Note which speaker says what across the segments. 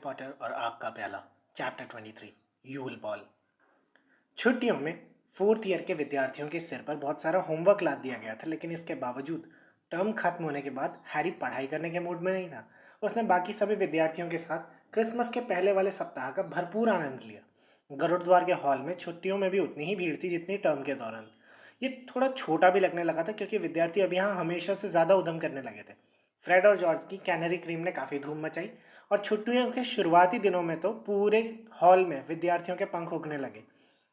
Speaker 1: Potter और आग का प्याला चैप्टर 23 यूल बॉल। छुट्टियों में फोर्थ ईयर के विद्यार्थियों के सिर पर बहुत सारा होमवर्क लाद दिया गया था, लेकिन इसके बावजूद टर्म खत्म होने के बाद हैरी पढ़ाई करने के मूड में नहीं था। उसने बाकी सभी विद्यार्थियों के साथ क्रिसमस के पहले वाले सप्ताह का भरपूर आनंद लिया। गरुड़द्वार के हॉल में छुट्टियों में भी उतनी ही भीड़ थी जितनी टर्म के दौरान। ये थोड़ा छोटा भी लगने लगा था क्योंकि विद्यार्थी अब यहाँ हमेशा से ज़्यादा उद्यम करने लगे थे। फ्रेड और जॉर्ज की कैनरी क्रीम ने काफ़ी धूम मचाई और छुट्टियों के शुरुआती दिनों में तो पूरे हॉल में विद्यार्थियों के पंख उगने लगे।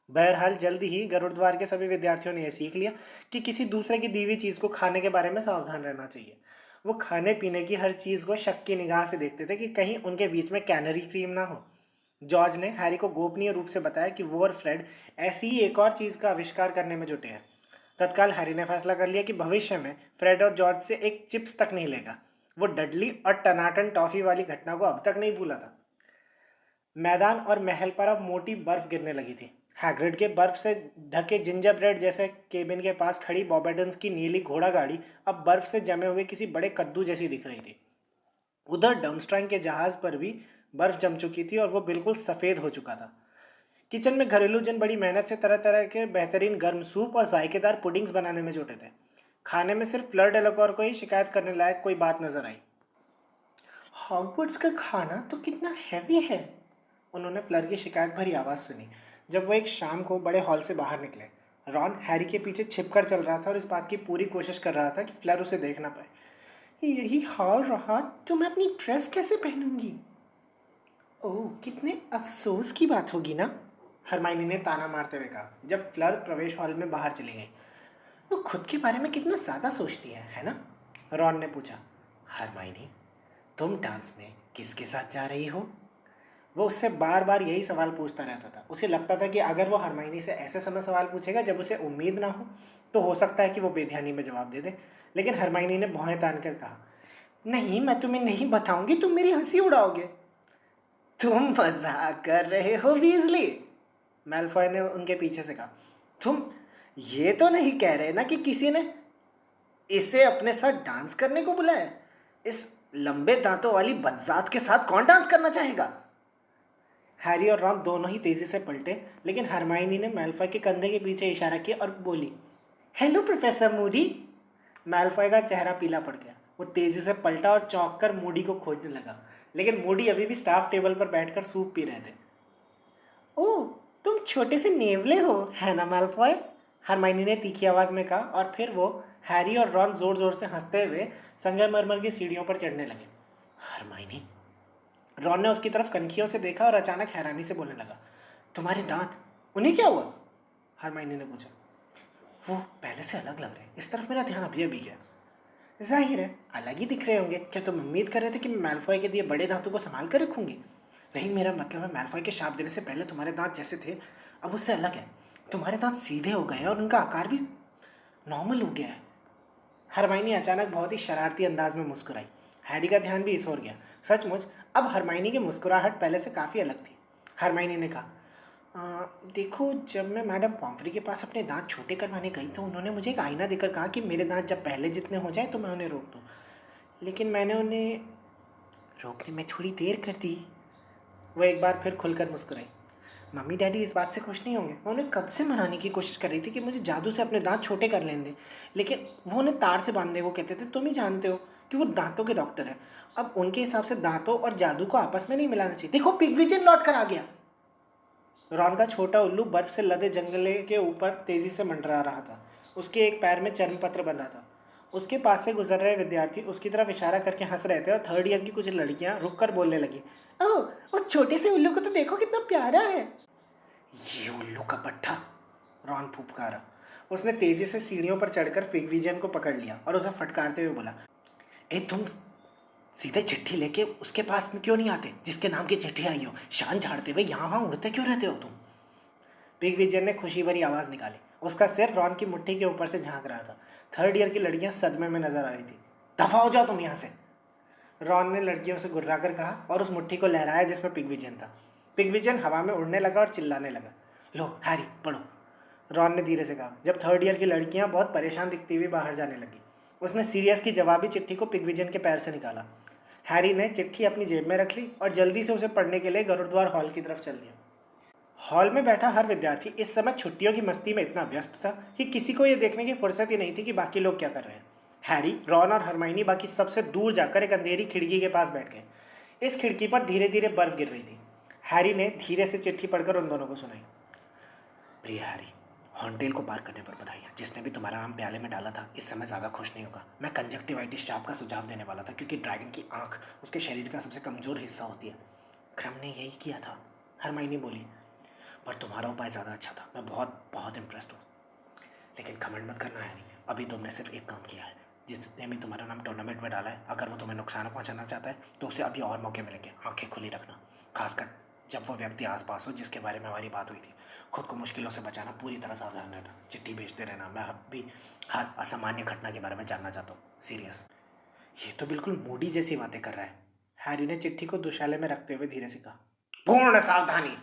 Speaker 1: बहरहाल जल्दी ही गरुड़द्वार के सभी विद्यार्थियों ने यह सीख लिया कि किसी दूसरे की दी हुई चीज़ को खाने के बारे में सावधान रहना चाहिए। वो खाने पीने की हर चीज़ को शक की निगाह से देखते थे कि कहीं उनके बीच में कैनरी क्रीम ना हो। जॉर्ज ने हैरी को गोपनीय रूप से बताया कि वो और फ्रेड ऐसी ही एक और चीज़ का आविष्कार करने में जुटे हैं। तत्काल हैरी ने फैसला कर लिया कि भविष्य में फ्रेड और जॉर्ज से एक चिप्स तक नहीं लेगा। वो डडली और टनाटन टॉफी वाली घटना को अब तक नहीं भूला था। मैदान और महल पर अब मोटी बर्फ गिरने लगी थी। हैग्रिड के बर्फ से ढके जिंजर ब्रेड जैसे केबिन के पास खड़ी बॉबेडन्स की नीली घोड़ा गाड़ी अब बर्फ से जमे हुए किसी बड़े कद्दू जैसी दिख रही थी। उधर डमस्ट्रैंग के जहाज पर भी बर्फ जम चुकी थी और वो बिल्कुल सफ़ेद हो चुका था। किचन में घरेलू जन बड़ी मेहनत से तरह तरह के बेहतरीन गर्म सूप और जायकेदार पुडिंग्स बनाने में जुटे थे। खाने में सिर्फ फ्लर डेलाकॉर को ही शिकायत करने लायक कोई बात नजर आई। हॉगवर्ट्स का खाना तो कितना हैवी है, उन्होंने फ्लर की शिकायत भरी आवाज़ सुनी जब वो एक शाम को बड़े हॉल से बाहर निकले। रॉन हैरी के पीछे छिपकर चल रहा था और इस बात की पूरी कोशिश कर रहा था कि फ्लर उसे देख ना पाए। यही हाल रहा तो मैं अपनी ड्रेस कैसे पहनूंगी? ओह, कितने अफसोस की बात होगी ना, हरमाइनी ने ताना मारते हुए कहा जब फ्लर प्रवेश हॉल में बाहर चली गई। वो खुद के बारे में कितना ज़्यादा सोचती है ना? रॉन ने पूछा। हरमाइनी, तुम डांस में किसके साथ जा रही हो? वो उससे बार बार यही सवाल पूछता रहता था। उसे लगता था कि अगर वो हरमाइनी से ऐसे समय सवाल पूछेगा जब उसे उम्मीद ना हो सकता है कि वो बेध्यानी में जवाब दे दे। लेकिन हरमाइनी ने भौहें तान कर कहा, नहीं, मैं तुम्हें नहीं बताऊंगी, तुम मेरी हंसी उड़ाओगे। तुम मजाक कर रहे हो वीजली, मैल्फॉय ने उनके पीछे से कहा। तुम ये तो नहीं कह रहे ना कि किसी ने इसे अपने साथ डांस करने को बुलाया? इस लंबे दांतों वाली बदजात के साथ कौन डांस करना चाहेगा? हैरी और रॉन दोनों ही तेजी से पलटे, लेकिन हरमाइनी ने मैल्फॉय के कंधे के पीछे इशारा किया और बोली, हेलो प्रोफेसर मूडी। मैल्फॉय का चेहरा पीला पड़ गया। वो तेजी से पलटा और चौंक कर मूडी को खोजने लगा, लेकिन मूडी अभी भी स्टाफ टेबल पर बैठकर सूप पी रहे थे। ओह, तुम छोटे से नेवले हो, है ना मैल्फॉय? हरमाइनी ने तीखी आवाज में कहा और फिर वो हैरी और रॉन जोर जोर से हंसते हुए संगमरमर की सीढ़ियों पर चढ़ने लगे। हरमाइनी, रॉन ने उसकी तरफ कनखियों से देखा और अचानक हैरानी से बोलने लगा, तुम्हारे दांत, उन्हें क्या हुआ? हरमाइनी ने पूछा। वो पहले से अलग लग रहे हैं, इस तरफ मेरा ध्यान अभी अभी गया। जाहिर है अलग ही दिख रहे होंगे। क्या तुम उम्मीद कर रहे थे कि मैं मैल्फॉय के दिए बड़े दांतों को संभाल कर रखूंगी? नहीं, मेरा मतलब है मैल्फॉय के शाप देने से पहले तुम्हारे दांत जैसे थे अब उससे अलग है। तुम्हारे दांत सीधे हो गए हैं और उनका आकार भी नॉर्मल हो गया है। हरमाइनी अचानक बहुत ही शरारती अंदाज में मुस्कुराई। हैरी का ध्यान भी इस ओर गया। सचमुच अब हरमाइनी की मुस्कुराहट पहले से काफ़ी अलग थी। हरमाइनी ने कहा, देखो, जब मैं मैडम पॉम्फ्री के पास अपने दांत छोटे करवाने गई तो उन्होंने मुझे एक आईना देकर कहा कि मेरे दांत जब पहले जितने हो जाए तो मैं उन्हें रोक दूँ, लेकिन मैंने उन्हें रोकने में थोड़ी देर कर दी। वो एक बार फिर खुलकर मुस्कुराई। मम्मी डैडी इस बात से खुश नहीं होंगे। मैं उन्हें कब से मनाने की कोशिश कर रही थी कि मुझे जादू से अपने दांत छोटे कर लेने दें, लेकिन वो उन्हें तार से बांधने को कहते थे। तुम ही जानते हो कि वो दांतों के डॉक्टर हैं। अब उनके हिसाब से दांतों और जादू को आपस में नहीं मिलाना चाहिए। देखो, पिग्विजन लौट कर आ गया। रॉन का छोटा उल्लू बर्फ से लदे जंगले के ऊपर तेजी से मंडरा रहा था। उसके एक पैर में चर्मपत्र बंधा था। उसके पास से गुजर रहे विद्यार्थी उसकी तरफ इशारा करके हंस रहे थे और थर्ड ईयर की कुछ लड़कियां रुककर बोलने लगी, ओह, उस छोटे से उल्लू को तो देखो कितना प्यारा है। ये उल्लू का पट्टा, रॉन फुफकारा। उसने तेजी से सीढ़ियों पर चढ़कर पिग्विजन को पकड़ लिया और उसे फटकारते हुए बोला, ए तुम सीधे चिट्ठी लेके उसके पास क्यों नहीं आते जिसके नाम की चिट्ठी आई हो? शान झाड़ते हुए यहाँ वहाँ उड़ते क्यों रहते हो तुम? पिग्विजन ने खुशी भरी आवाज़ निकाली। उसका सिर रॉन की मुट्ठी के ऊपर से झांक रहा था। थर्ड ईयर की लड़कियां सदमे में नजर आ रही थी। दफा हो जाओ तुम यहाँ से, रॉन ने लड़कियों से गुर्राकर कहा और उस मुट्ठी को लहराया जिसमें पिग्विजन था। पिग्विजन हवा में उड़ने लगा और चिल्लाने लगा, लो हैरी पढ़ो, रॉन ने धीरे से कहा जब थर्ड ईयर की लड़कियां बहुत परेशान दिखती हुई बाहर जाने लगी। उसने सीरियस की जवाबी चिट्ठी को पिग्विजन के पैर से निकाला। हैरी ने चिट्ठी अपनी जेब में रख ली और जल्दी से उसे पढ़ने के लिए गुरुद्वार हॉल की तरफ चल दिया। हॉल में बैठा हर विद्यार्थी इस समय छुट्टियों की मस्ती में इतना व्यस्त था कि किसी को यह देखने की फुर्सत ही नहीं थी कि बाकी लोग क्या कर रहे हैं। हैरी, रॉन और हरमाइनी बाकी सबसे दूर जाकर एक अंधेरी खिड़की के पास बैठ गए। इस खिड़की पर धीरे धीरे बर्फ गिर रही थी। हैरी ने धीरे से चिट्ठी पढ़कर उन दोनों को सुनाई। प्रिय हैरी, हॉन्टेल को पार करने पर बधाई। जिसने भी तुम्हारा नाम प्याले में डाला था इस समय ज़्यादा खुश नहीं होगा। मैं कंजक्टिवाइटिस सांप का सुझाव देने वाला था क्योंकि ड्रैगन की आंख उसके शरीर का सबसे कमज़ोर हिस्सा होती है। क्रम ने यही किया था, हरमाइनी बोली। पर तुम्हारा उपाय ज़्यादा अच्छा था। मैं बहुत बहुत इम्प्रेस्ड हूँ। लेकिन घमंड मत करना हैरी, अभी तुमने सिर्फ एक काम किया है। जिसने भी तुम्हारा नाम टूर्नामेंट में डाला है, अगर वो तुम्हें नुकसान पहुंचाना चाहता है तो उसे अभी और मौके मिलेंगे। आंखें खुली रखना, खासकर जब वो व्यक्ति आसपास हो जिसके बारे में हमारी बात हुई थी। खुद को मुश्किलों से बचाना, पूरी तरह सावधान रहना, चिट्ठी भेजते रहना। मैं अभी हर असामान्य घटना के बारे में जानना चाहता हूँ, सीरियस। ये तो बिल्कुल मूडी जैसी बातें कर रहा है, हैरी ने चिट्ठी को दुशाले में रखते हुए धीरे से कहा। पूर्ण सावधानी,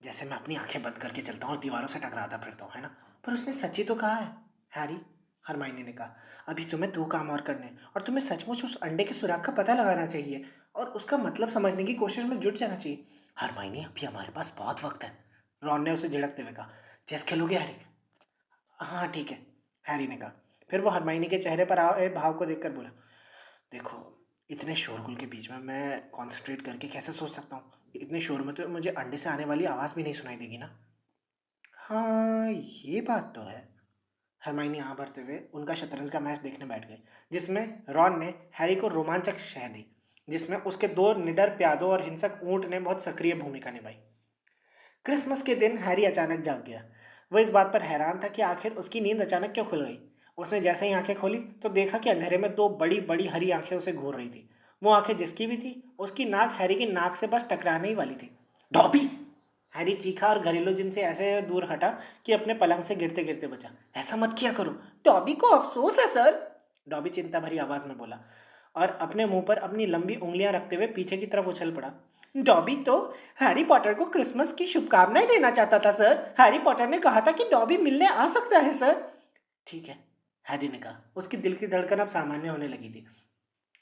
Speaker 1: जैसे मैं अपनी आंखें बंद करके चलता हूँ और दीवारों से टकराता फिरता हूँ, है ना? पर उसने सच ही तो कहा है, हैरी, हरमाइनी ने कहा। अभी तुम्हें दो काम और करने और तुम्हें सचमुच उस अंडे के सुराग का पता लगाना चाहिए और उसका मतलब समझने की कोशिश में जुट जाना चाहिए। हरमाइनी, अभी हमारे पास बहुत वक्त है, रॉन ने उसे झिड़कते हुए कहा। चेस खेलोगे हैरी? हाँ ठीक है, हैरी ने कहा। फिर वो हरमाइनी के चेहरे पर आए भाव को देखकर बोला, देखो, इतने शोरगुल के बीच में मैं कंसंट्रेट करके कैसे सोच सकता हूँ? इतने शोर में तो मुझे अंडे से आने वाली आवाज़ भी नहीं सुनाई देगी ना। हाँ, ये बात तो है। हरमाइनी आँ भरते हुए उनका शतरंज का मैच देखने बैठ गए, जिसमें रॉन ने हैरी को रोमांचक शह दी, जिसमें उसके दो निडर प्यादों और हिंसक ऊंट ने बहुत सक्रिय भूमिका निभाई। क्रिसमस के दिन हैरी अचानक जाग गया। वह इस बात पर हैरान था कि आखिर उसकी नींद अचानक क्यों खुल गई। उसने जैसे ही आंखें खोली तो देखा कि अंधेरे में दो बड़ी बड़ी हरी आंखें उसे घूर रही थी। वो आंखें जिसकी भी थी, उसकी नाक हैरी की नाक से बस टकराने ही वाली थी। डॉबी! हैरी चीखा और घरेलू जिन से ऐसे दूर हटा कि अपने पलंग से गिरते गिरते बचा। ऐसा मत किया करो, डॉबी को अफसोस है सर, डॉबी चिंता भरी आवाज में बोला और अपने मुंह पर अपनी लंबी उंगलियां रखते हुए पीछे की तरफ उछल पड़ा। डॉबी तो हैरी पॉटर को क्रिसमस की शुभकामनाएं देना चाहता था सर। हैरी पॉटर ने कहा था कि डॉबी मिलने आ सकता है सर। ठीक है, हैरी ने कहा। उसकी दिल की धड़कन अब सामान्य होने लगी थी,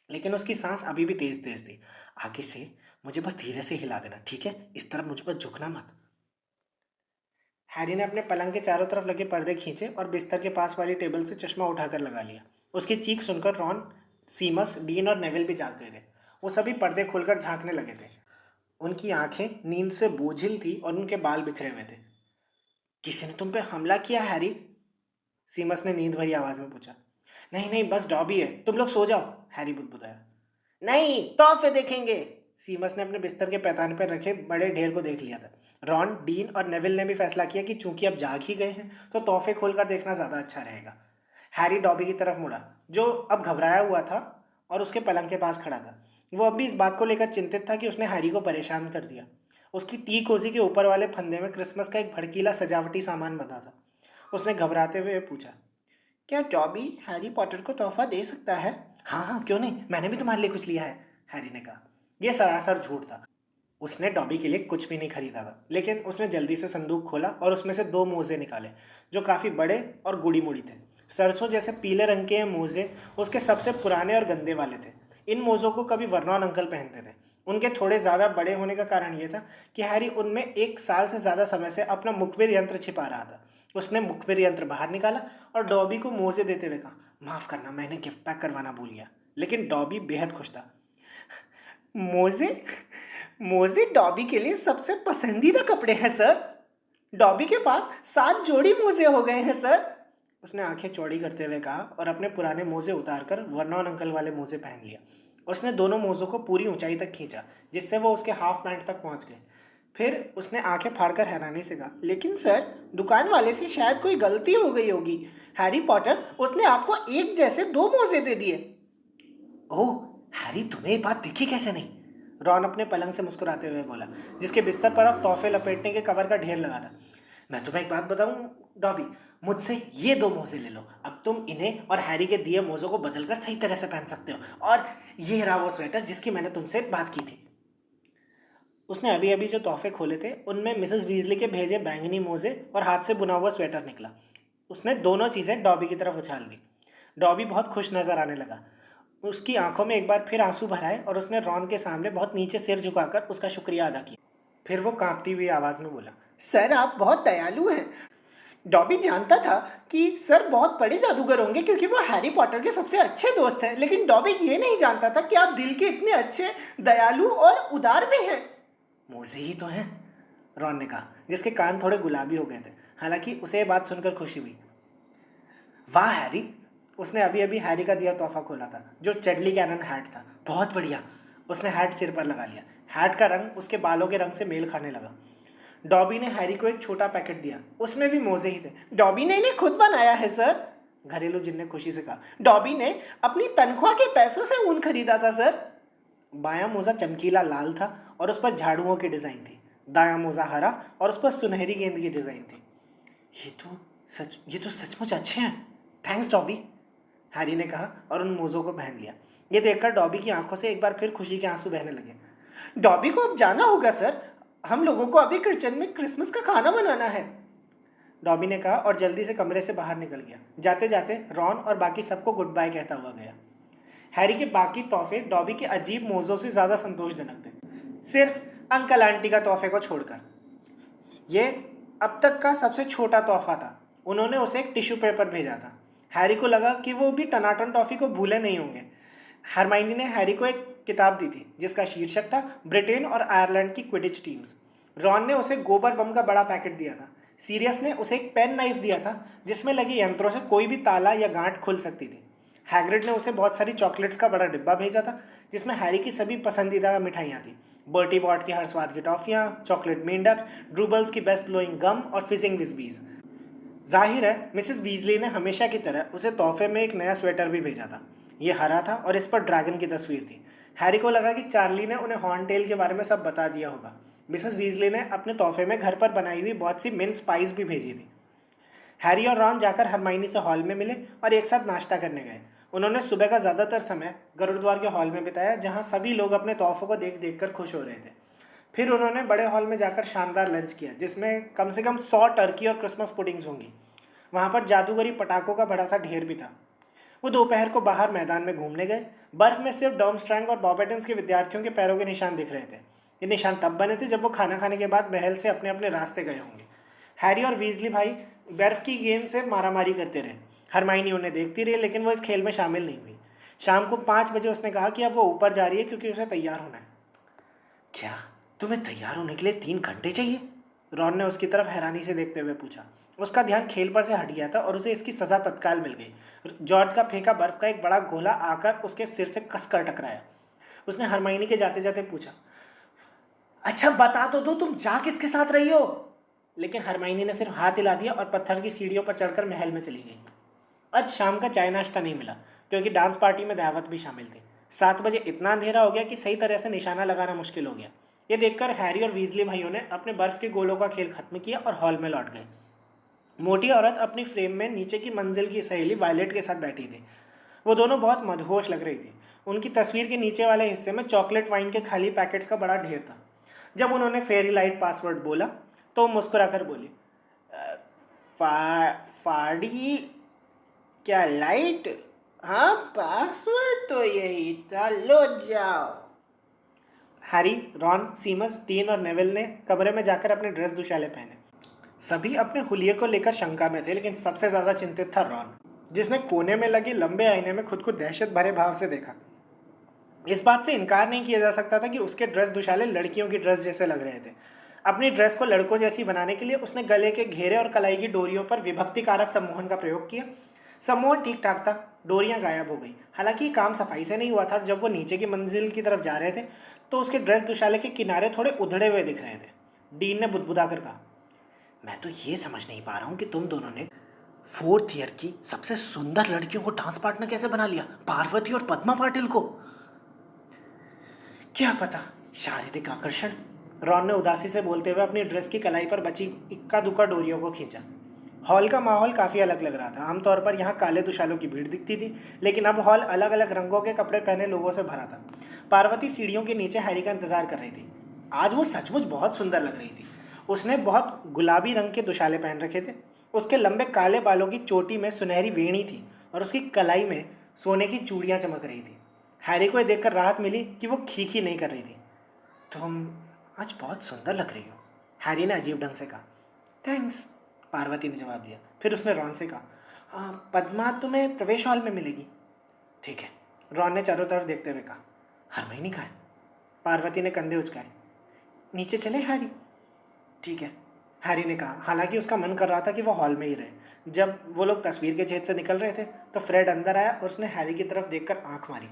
Speaker 1: लेकिन उसकी सांस अभी भी तेज तेज थी। आगे से मुझे बस धीरे से हिला देना, ठीक है? इस तरफ मुझ पर झुकना मत। हैरी ने अपने पलंग के चारों तरफ लगे पर्दे खींचे और बिस्तर के पास वाली टेबल से चश्मा उठाकर लगा लिया। उसकी चीख सुनकर रॉन, सीमस, डीन और नेविल भी जाग गए थे। वो सभी पर्दे खोलकर झांकने लगे थे। उनकी आंखें नींद से बोझिल थी और उनके बाल बिखरे हुए थे। किसी ने तुम पे हमला किया हैरी? सीमस ने नींद भरी आवाज में पूछा। नहीं नहीं, बस डॉबी है, तुम लोग सो जाओ, हैरी बुदबुदाया। नहीं, तोहफे देखेंगे। सीमस ने अपने बिस्तर के पैताने पर रखे बड़े ढेर को देख लिया था। रॉन, डीन और नेविल ने भी फैसला किया कि चूंकि अब जाग ही गए हैं तो तोहफे खोलकर देखना ज़्यादा अच्छा रहेगा। हैरी डॉबी की तरफ मुड़ा, जो अब घबराया हुआ था और उसके पलंग के पास खड़ा था। वो अब भी इस बात को लेकर चिंतित था कि उसने हैरी को परेशान कर दिया। उसकी टी कोजी के ऊपर वाले फंदे में क्रिसमस का एक भड़कीला सजावटी सामान बंधा था। उसने घबराते हुए पूछा, क्या डॉबी हैरी पॉटर को तोहफा दे सकता है? हाँ हाँ, क्यों नहीं, मैंने भी तुम्हारे लिए कुछ लिया है, हैरी ने कहा। यह सरासर झूठ था। उसने डॉबी के लिए कुछ भी नहीं खरीदा था, लेकिन उसने जल्दी से संदूक खोला और उसमें से दो मोजे निकाले, जो काफ़ी बड़े और गुड़ी मुड़ी थे। सरसों जैसे पीले रंग के ये मोजे उसके सबसे पुराने और गंदे वाले थे। इन मोज़ों को कभी वर्नॉन अंकल पहनते थे। उनके थोड़े ज़्यादा बड़े होने का कारण यह था कि हैरी उनमें एक साल से ज़्यादा समय से अपना मुखबिर यंत्र छिपा रहा था। उसने मुखबिर यंत्र बाहर निकाला और डॉबी को मोजे देते हुए कहा, माफ़ करना, मैंने गिफ्ट पैक करवाना भूल गया। लेकिन डॉबी बेहद खुश था। मोजे? मोजे डॉबी के लिए सबसे पसंदीदा कपड़े हैं सर। डॉबी के पास 7 जोड़ी मोजे हो गए हैं सर, उसने आंखें चौड़ी करते हुए कहा और अपने पुराने मोजे उतारकर वर्नॉन अंकल वाले मोजे पहन लिया। उसने दोनों मोजों को पूरी ऊंचाई तक खींचा, जिससे वो उसके हाफ पैंट तक पहुंच गए। फिर उसने आंखें फाड़कर हैरानी से कहा, लेकिन सर, दुकान वाले से शायद कोई गलती हो गई होगी। हैरी पॉटर, उसने आपको एक जैसे 2 मोजे दे दिए। ओह हैरी, तुम्हें ये बात दिखी कैसे नहीं? रॉन अपने पलंग से मुस्कुराते हुए बोला, जिसके बिस्तर पर अब तोहफे लपेटने के कवर का ढेर लगा था। मैं तुम्हें एक बात बताऊं डॉबी, मुझसे ये 2 मोजे ले लो। अब तुम इन्हें और हैरी के दिए मोजों को बदलकर सही तरह से पहन सकते हो। और ये रहा वो स्वेटर जिसकी मैंने तुमसे बात की थी। उसने अभी अभी जो तोहफे खोले थे उनमें मिसेस वीजली के भेजे बैंगनी मोजे और हाथ से बुना हुआ स्वेटर निकला। उसने दोनों चीज़ें डॉबी की तरफ उछाल दी। डॉबी बहुत खुश नजर आने लगा। उसकी आंखों में एक बार फिर आंसू भर आए और उसने रॉन के सामने बहुत नीचे सिर झुकाकर उसका शुक्रिया अदा किया। फिर वो कांपती हुई आवाज़ में बोला, सर आप बहुत दयालु हैं। डॉबी जानता था कि सर बहुत बड़े जादूगर होंगे क्योंकि वो हैरी पॉटर के सबसे अच्छे दोस्त हैं, लेकिन डॉबी ये नहीं जानता था कि आप दिल के इतने अच्छे, दयालु और उदार भी हैं। मुझे ही तो हैं, रॉन ने कहा, जिसके कान थोड़े गुलाबी हो गए थे। हालांकि उसे ये बात सुनकर खुशी हुई। वाह हैरी, उसने अभी अभी हैरी का दिया तोहफा खोला था, जो चडली कैनन हैट था। बहुत बढ़िया। उसने हैट सिर पर लगा लिया। हैट का रंग उसके बालों के रंग से मेल खाने लगा। डॉबी ने हैरी को एक छोटा पैकेट दिया, उसमें भी मोजे ही थे। डॉबी ने इन्हें खुद बनाया है सर, घरेलू जिन ने खुशी से कहा। डॉबी ने अपनी तनख्वाह के पैसों से ऊन खरीदा था सर। बायां मोजा चमकीला लाल था और उस पर झाड़ुओं की डिजाइन थी। दायां मोजा हरा और उस पर सुनहरी गेंद की डिजाइन थी। ये तो सचमुच अच्छे हैं। थैंक्स डॉबी, हैरी ने कहा और उन मोजों को पहन लिया। ये देखकर डॉबी की आंखों से एक बार फिर खुशी के आंसू बहने लगे। डॉबी को अब जाना होगा सर, हम लोगों को अभी किचन में क्रिसमस का खाना बनाना है, डॉबी ने कहा और जल्दी से कमरे से बाहर निकल गया। जाते जाते रॉन और बाकी सबको गुड बाय कहता हुआ गया। हैरी के बाकी तोहफे डॉबी के अजीब मोजों से ज़्यादा संतोषजनक थे, सिर्फ अंकल आंटी का तोहफे को छोड़कर। ये अब तक का सबसे छोटा तोहफा था। उन्होंने उसे एक टिश्यू पेपर भेजा था। हैरी को लगा कि वो भी टनाटन टॉफ़ी को भूले नहीं होंगे। हरमाइनी ने हैरी को एक किताब दी थी जिसका शीर्षक था ब्रिटेन और आयरलैंड की क्विडिच टीम्स। रॉन ने उसे गोबर बम का बड़ा पैकेट दिया था। सीरियस ने उसे एक पेन नाइफ दिया था जिसमें लगे यंत्रों से कोई भी ताला या गांठ खुल सकती थी। हैग्रिड ने उसे बहुत सारी चॉकलेट्स का बड़ा डिब्बा भेजा था जिसमें हैरी की सभी पसंदीदा मिठाइयाँ थी। बर्टी बॉट की हर स्वाद की टॉफ़ियाँ, चॉकलेट मेंढक, ड्रूबल्स की बेस्ट ब्लोइंग गम और फिजिंग विस्बीज। जाहिर है मिसेस वीजली ने हमेशा की तरह उसे तोहफे में एक नया स्वेटर भी भेजा था। ये हरा था और इस पर ड्रैगन की तस्वीर थी। हैरी को लगा कि चार्ली ने उन्हें हॉर्नटेल के बारे में सब बता दिया होगा। मिसेस वीजली ने अपने तोहफे में घर पर बनाई हुई बहुत सी मिन्स पाइस भी भेजी थी। हैरी और रॉन जाकर हरमाइनी से हॉल में मिले और एक साथ नाश्ता करने गए। उन्होंने सुबह का ज़्यादातर समय गरुड़द्वार के हॉल में बिताया, जहाँ सभी लोग अपने तोहफों को देख देख कर खुश हो रहे थे। फिर उन्होंने बड़े हॉल में जाकर शानदार लंच किया जिसमें कम से कम 100 टर्की और क्रिसमस पुडिंग्स होंगी। वहाँ पर जादूगरी पटाखों का बड़ा सा ढेर भी था। वो दोपहर को बाहर मैदान में घूमने गए। बर्फ में सिर्फ डॉर्मस्ट्रैंग और बॉबेटन्स के विद्यार्थियों के पैरों के निशान दिख रहे थे। ये निशान तब बने थे जब वो खाना खाने के बाद महल से अपने अपने रास्ते गए होंगे। हैरी और वीजली भाई बर्फ की गेंद से मारामारी करते रहे। हरमाइनी उन्हें देखती रही लेकिन वो इस खेल में शामिल नहीं हुई। शाम को 5 बजे उसने कहा कि अब वो ऊपर जा रही है क्योंकि उसे तैयार होना है। क्या तुम्हें तैयार होने के लिए 3 घंटे चाहिए? रॉन ने उसकी तरफ हैरानी से देखते हुए पूछा। उसका ध्यान खेल पर से हट गया था और उसे इसकी सज़ा तत्काल मिल गई। जॉर्ज का फेंका बर्फ का एक बड़ा गोला आकर उसके सिर से कसकर टकराया। उसने हरमाइनी के जाते जाते पूछा, अच्छा बता तो दो तुम जा किसके साथ रही हो? लेकिन हरमाइनी ने सिर्फ हाथ हिला दिया और पत्थर की सीढ़ियों पर चढ़कर महल में चली गई। आज शाम का चाय नाश्ता नहीं मिला क्योंकि डांस पार्टी में दावत भी शामिल थी। 7 बजे इतना अंधेरा हो गया कि सही तरह से निशाना लगाना मुश्किल हो गया। ये देखकर हैरी और वीजली भाइयों ने अपने बर्फ के गोलों का खेल खत्म किया और हॉल में लौट गए। मोटी औरत अपनी फ्रेम में नीचे की मंजिल की सहेली वायलेट के साथ बैठी थी। वो दोनों बहुत मदहोश लग रही थी। उनकी तस्वीर के नीचे वाले हिस्से में चॉकलेट वाइन के खाली पैकेट्स का बड़ा ढेर था। जब उन्होंने फेरी लाइट पासवर्ड बोला तो मुस्कुराकर बोली, फाड़ी क्या लाइट? हाँ पासवर्ड तो यही था, लो जाओ। हैरी, रॉन, सीमस, डीन और नेविल ने कमरे में जाकर अपने ड्रेस दुशाले पहने। सभी अपने हुलिये को लेकर शंका में थे लेकिन सबसे ज़्यादा चिंतित था रॉन, जिसने कोने में लगे लंबे आईने में खुद को दहशत भरे भाव से देखा। इस बात से इनकार नहीं किया जा सकता था कि उसके ड्रेस दुशाले लड़कियों की ड्रेस जैसे लग रहे थे। अपनी ड्रेस को लड़कों जैसी बनाने के लिए उसने गले के घेरे और कलाई की डोरियों पर विभक्ति कारक सम्मोहन का प्रयोग किया। सम्मोहन ठीक ठाक था, डोरियां गायब हो गई। हालांकि काम सफाई से नहीं हुआ था। जब वो नीचे की मंजिल की तरफ जा रहे थे तो उसके ड्रेस दुशाले के किनारे थोड़े उधड़े हुए दिख रहे थे। डीन ने बुदबुदाकर कहा, मैं तो ये समझ नहीं पा रहा हूँ कि तुम दोनों ने 4th ईयर की सबसे सुंदर लड़कियों को डांस पार्टनर कैसे बना लिया, पार्वती और पद्मा पाटिल को। क्या पता, शारीरिक आकर्षण, रॉन ने उदासी से बोलते हुए अपनी ड्रेस की कलाई पर बची इक्का दुक्का डोरियों को खींचा। हॉल का माहौल काफ़ी अलग लग रहा था। आमतौर पर यहाँ काले दुशालों की भीड़ दिखती थी लेकिन अब हॉल अलग अलग रंगों के कपड़े पहने लोगों से भरा था। पार्वती सीढ़ियों के नीचे हैरी का इंतजार कर रही थी। आज वो सचमुच बहुत सुंदर लग रही थी। उसने बहुत गुलाबी रंग के दुशाले पहन रखे थे। उसके लंबे काले बालों की चोटी में सुनहरी वेणी थी और उसकी कलाई में सोने की चूड़ियाँ चमक रही थी। हैरी को ये देखकर राहत मिली कि वो खीखी नहीं कर रही थी। तुम आज बहुत सुंदर लग रही हो, हैरी ने अजीब ढंग से कहा। थैंक्स, पार्वती ने जवाब दिया। फिर उसने रॉन से कहा, पद्मा तुम्हें प्रवेश हॉल में मिलेगी। ठीक है, रॉन ने चारों तरफ देखते हुए कहा। हरमाइनी कहाँ है? पार्वती ने कंधे उचकाए। नीचे चले हैरी? ठीक है, हैरी ने कहा, हालांकि उसका मन कर रहा था कि वो हॉल में ही रहे। जब वो लोग तस्वीर के छेद से निकल रहे थे तो फ्रेड अंदर आया और उसने हैरी की तरफ देखकर आंख मारी।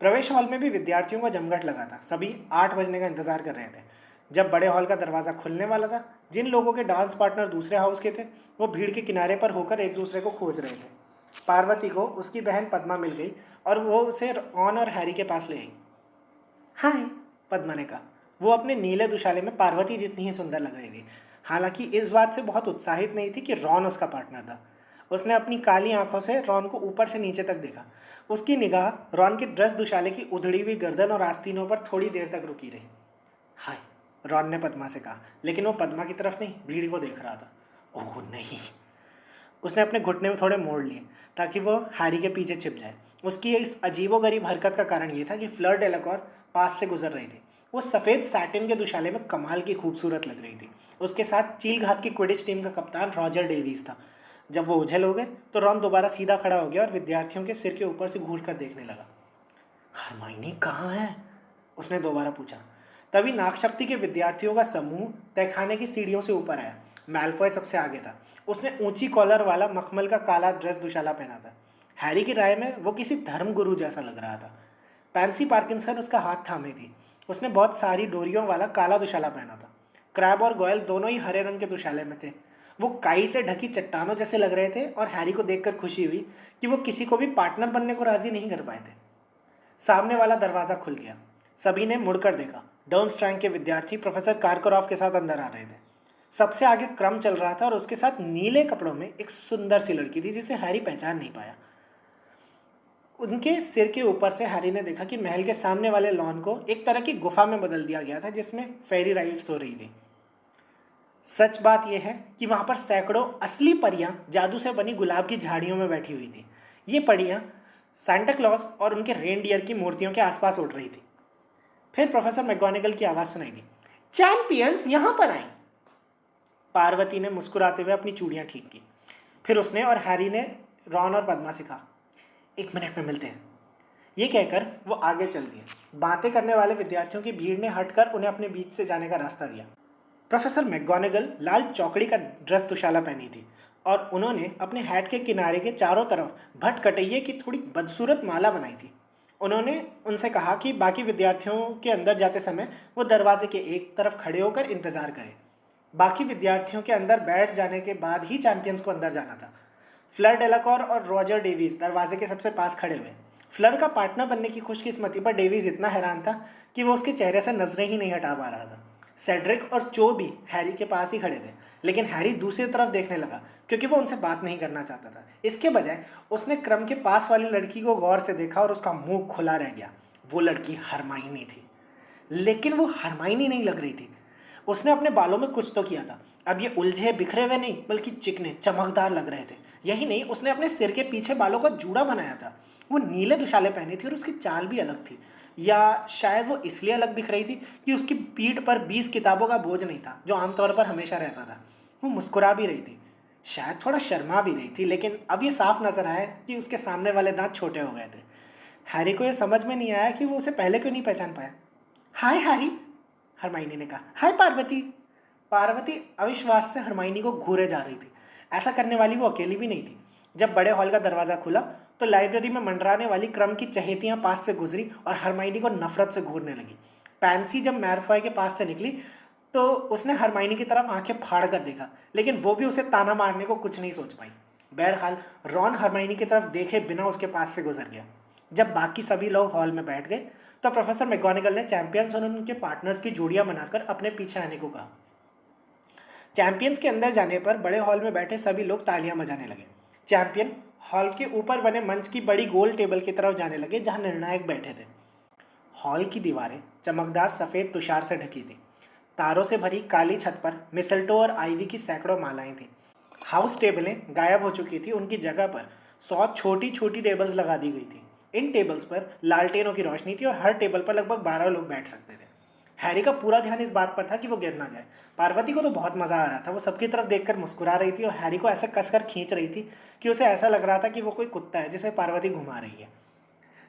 Speaker 1: प्रवेश हॉल में भी विद्यार्थियों का जमघट लगा था। सभी 8 बजने का इंतजार कर रहे थे। जब बड़े हॉल का दरवाज़ा खुलने वाला था, जिन लोगों के डांस पार्टनर दूसरे हाउस के थे वो भीड़ के किनारे पर होकर एक दूसरे को खोज रहे थे। पार्वती को उसकी बहन पद्मा मिल गई और वो उसे रॉन और हैरी के पास ले आई। हाय, पद्मा ने कहा। वो अपने नीले दुशाले में पार्वती जितनी ही सुंदर लग रही थी, हालांकि इस बात से बहुत उत्साहित नहीं थी कि रॉन उसका पार्टनर था। उसने अपनी काली आंखों से रॉन को ऊपर से नीचे तक देखा। उसकी निगाह रॉन के ड्रेस दुशाले की उधड़ी हुई गर्दन और आस्तीनों पर थोड़ी देर तक रुकी रही। हाय, रॉन ने पद्मा से कहा, लेकिन वो पद्मा की तरफ नहीं, भीड़ को देख रहा था। ओह नहीं। उसने अपने घुटने में थोड़े मोड़ लिए ताकि वो हैरी के पीछे छिप जाए। उसकी इस अजीबोगरीब हरकत का कारण ये था कि फ्लर डेलाकॉर पास से गुजर रही थी। वो सफ़ेद सैटिन के दुशाले में कमाल की खूबसूरत लग रही थी। उसके साथ चील घात की क्विडिच टीम का कप्तान रॉजर डेविस था। जब वो उछल हो गए तो रॉन दोबारा सीधा खड़ा हो गया और विद्यार्थियों के सिर के ऊपर से घूर कर देखने लगा। हरमाइनी कहाँ है? उसने दोबारा पूछा। तभी नागशक्ति के विद्यार्थियों का समूह तहखाने की सीढ़ियों से ऊपर आया। मैल्फॉय सबसे आगे था। उसने ऊंची कॉलर वाला मखमल का काला ड्रेस दुशाला पहना था। हैरी की राय में वो किसी धर्म गुरु जैसा लग रहा था। पैंसी पार्किंसन उसका हाथ थामे थी। उसने बहुत सारी डोरियों वाला काला दुशाला पहना था। क्रैब और गोयल दोनों ही हरे रंग के दुशाले में थे। वो काई से ढकी चट्टानों जैसे लग रहे थे और हैरी को देखकर खुशी हुई कि वो किसी को भी पार्टनर बनने को राजी नहीं कर पाए थे। सामने वाला दरवाज़ा खुल गया। सभी ने मुड़कर देखा। डर्मस्ट्रैंग के विद्यार्थी प्रोफेसर कारकोरॉफ के साथ अंदर आ रहे थे। सबसे आगे क्रम चल रहा था और उसके साथ नीले कपड़ों में एक सुंदर सी लड़की थी जिसे हैरी पहचान नहीं पाया। उनके सिर के ऊपर से हैरी ने देखा कि महल के सामने वाले लॉन को एक तरह की गुफा में बदल दिया गया था जिसमें फेरी राइड्स हो रही थी। सच बात यह है कि वहां पर सैकड़ों असली परियां जादू से बनी गुलाब की झाड़ियों में बैठी हुई थी। ये परियां सांता क्लॉज और उनके रेनडियर की मूर्तियों के आसपास उड़ रही थी। फिर प्रोफेसर मैगोनिगल की आवाज़ सुनाई दी, चैंपियंस यहाँ पर आए। पार्वती ने मुस्कुराते हुए अपनी चूड़ियाँ ठीक की। फिर उसने और हैरी ने रॉन और पद्मा से कहा, 1 मिनट में मिलते हैं। ये कहकर वो आगे चल दिए। बातें करने वाले विद्यार्थियों की भीड़ ने हटकर उन्हें अपने बीच से जाने का रास्ता दिया। प्रोफेसर मैगोनिगल लाल चौकड़ी का ड्रेस दुशाला पहनी थी और उन्होंने अपने हैट के किनारे के चारों तरफ भट कटैये की थोड़ी बदसूरत माला बनाई थी। उन्होंने उनसे कहा कि बाकी विद्यार्थियों के अंदर जाते समय वो दरवाजे के एक तरफ खड़े होकर इंतजार करें। बाकी विद्यार्थियों के अंदर बैठ जाने के बाद ही चैंपियंस को अंदर जाना था। फ्लर डेलाकॉर और रॉजर डेविस दरवाजे के सबसे पास खड़े हुए। फ्लर का पार्टनर बनने की खुशकिस्मती पर डेविस इतना हैरान था कि वो उसके चेहरे से नजरें ही नहीं हटा पा रहा था। सेड्रिक और चो भी हैरी के पास ही खड़े थे, लेकिन हैरी दूसरी तरफ देखने लगा क्योंकि वो उनसे बात नहीं करना चाहता था। इसके बजाय उसने क्रम के पास वाली लड़की को गौर से देखा और उसका मुंह खुला रह गया। वो लड़की हरमाइनी थी, लेकिन वो हरमाइनी नहीं लग रही थी। उसने अपने बालों में कुछ तो किया था। अब ये उलझे बिखरे हुए नहीं बल्कि चिकने चमकदार लग रहे थे। यही नहीं, उसने अपने सिर के पीछे बालों का जूड़ा बनाया था। वो नीले दुशाले पहने थे और उसकी चाल भी अलग थी, या शायद वो इसलिए अलग दिख रही थी कि उसकी पीठ पर 20 किताबों का बोझ नहीं था जो आमतौर पर हमेशा रहता था। वो मुस्कुरा भी रही थी, शायद थोड़ा शर्मा भी रही थी, लेकिन अब ये साफ नजर आया कि उसके सामने वाले दांत छोटे हो गए थे। हैरी को यह समझ में नहीं आया कि वो उसे पहले क्यों नहीं पहचान पाया। हाय हैरी, हरमाइनी ने कहा। हाय पार्वती। पार्वती अविश्वास से हरमाइनी को घूरे जा रही थी। ऐसा करने वाली वो अकेली भी नहीं थी। जब बड़े हॉल का दरवाज़ा खुला तो लाइब्रेरी में मंडराने वाली क्रम की चहेतियाँ पास से गुजरी और हरमाइनी को नफरत से घूरने लगी। पैंसी जब मैरफॉय के पास से निकली तो उसने हरमाइनी की तरफ आंखें फाड़ कर देखा, लेकिन वो भी उसे ताना मारने को कुछ नहीं सोच पाई। बहरहाल रॉन हरमाइनी की तरफ देखे बिना उसके पास से गुजर गया। जब बाकी सभी लोग हॉल में बैठ गए तो प्रोफेसर मैगोनिगल ने चैंपियंस और उनके पार्टनर्स की जोड़ियां बनाकर अपने पीछे आने को कहा। चैंपियंस के अंदर जाने पर बड़े हॉल में बैठे सभी लोग तालियां बजाने लगे। चैंपियन हॉल के ऊपर बने मंच की बड़ी गोल टेबल की तरफ जाने लगे जहां निर्णायक बैठे थे। हॉल की दीवारें चमकदार सफ़ेद तुषार से ढकी थी। तारों से भरी काली छत पर मिसल्टो और आइवी की सैकड़ों मालाएं थीं। हाउस टेबलें गायब हो चुकी थी, उनकी जगह पर 100 छोटी छोटी टेबल्स लगा दी गई थी। इन टेबल्स पर लालटेनों की रोशनी थी और हर टेबल पर लगभग 12 लोग बैठ सकते थे। हैरी का पूरा ध्यान इस बात पर था कि वो गिर ना जाए। पार्वती को तो बहुत मजा आ रहा था। वो सबकी तरफ देखकर मुस्कुरा रही थी और हैरी को ऐसा कसकर खींच रही थी कि उसे ऐसा लग रहा था कि वो कोई कुत्ता है जिसे पार्वती घुमा रही है।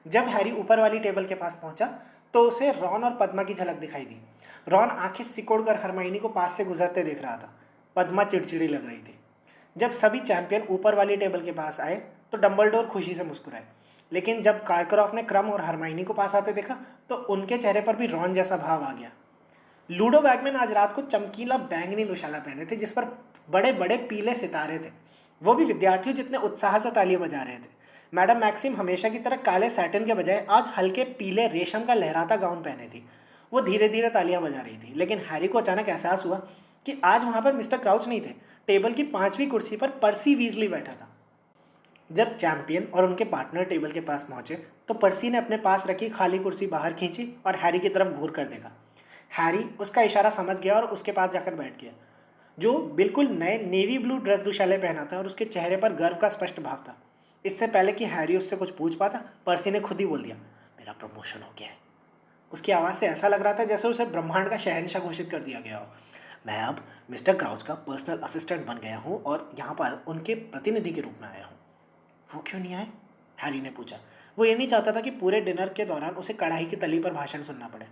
Speaker 1: जब हैरी ऊपर वाली टेबल के पास पहुंचा तो उसे रॉन और पद्मा की झलक दिखाई दी। रॉन आंखें सिकोड़कर हरमाइनी को पास से गुजरते देख रहा था। पद्मा चिड़चिड़ी लग रही थी। जब सभी चैंपियन ऊपर वाली टेबल के पास आए तो डंबलडोर खुशी से मुस्कुराए, लेकिन जब कारकरॉफ ने क्रम और हरमाइनी को पास आते देखा तो उनके चेहरे पर भी रॉन जैसा भाव आ गया। लूडो बैगमैन आज रात को चमकीला बैंगनी दुशाला पहने थे जिस पर बड़े बड़े पीले सितारे थे। वो भी विद्यार्थियों जितने उत्साह से तालियां बजा रहे थे। मैडम मैक्सिम हमेशा की तरह काले सैटिन के बजाय आज हल्के पीले रेशम का लहराता गाउन पहने थी। वो धीरे धीरे तालियां बजा रही थी, लेकिन हैरी को अचानक एहसास हुआ कि आज वहां पर मिस्टर क्राउच नहीं थे। टेबल की 5वीं कुर्सी पर पर्सी वीजली बैठा था। जब चैंपियन और उनके पार्टनर टेबल के पास पहुंचे तो पर्सी ने अपने पास रखी खाली कुर्सी बाहर खींची और हैरी की तरफ घूर कर देखा। हैरी उसका इशारा समझ गया और उसके पास जाकर बैठ गया, जो बिल्कुल नए नेवी ब्लू ड्रेस दुशाले पहना था और उसके चेहरे पर गर्व का स्पष्ट भाव था। इससे पहले कि हैरी उससे कुछ पूछ पाता, पर्सी ने खुद ही बोल दिया, मेरा प्रमोशन हो गया है। उसकी आवाज़ से ऐसा लग रहा था जैसे उसे ब्रह्मांड का शहंशाह घोषित कर दिया गया हो। मैं अब मिस्टर क्राउच का पर्सनल असिस्टेंट बन गया हूँ और यहाँ पर उनके प्रतिनिधि के रूप में आया हूँ। वो क्यों नहीं आए? हैरी ने पूछा। वो ये नहीं चाहता था कि पूरे डिनर के दौरान उसे कढ़ाई की तली पर भाषण सुनना पड़े।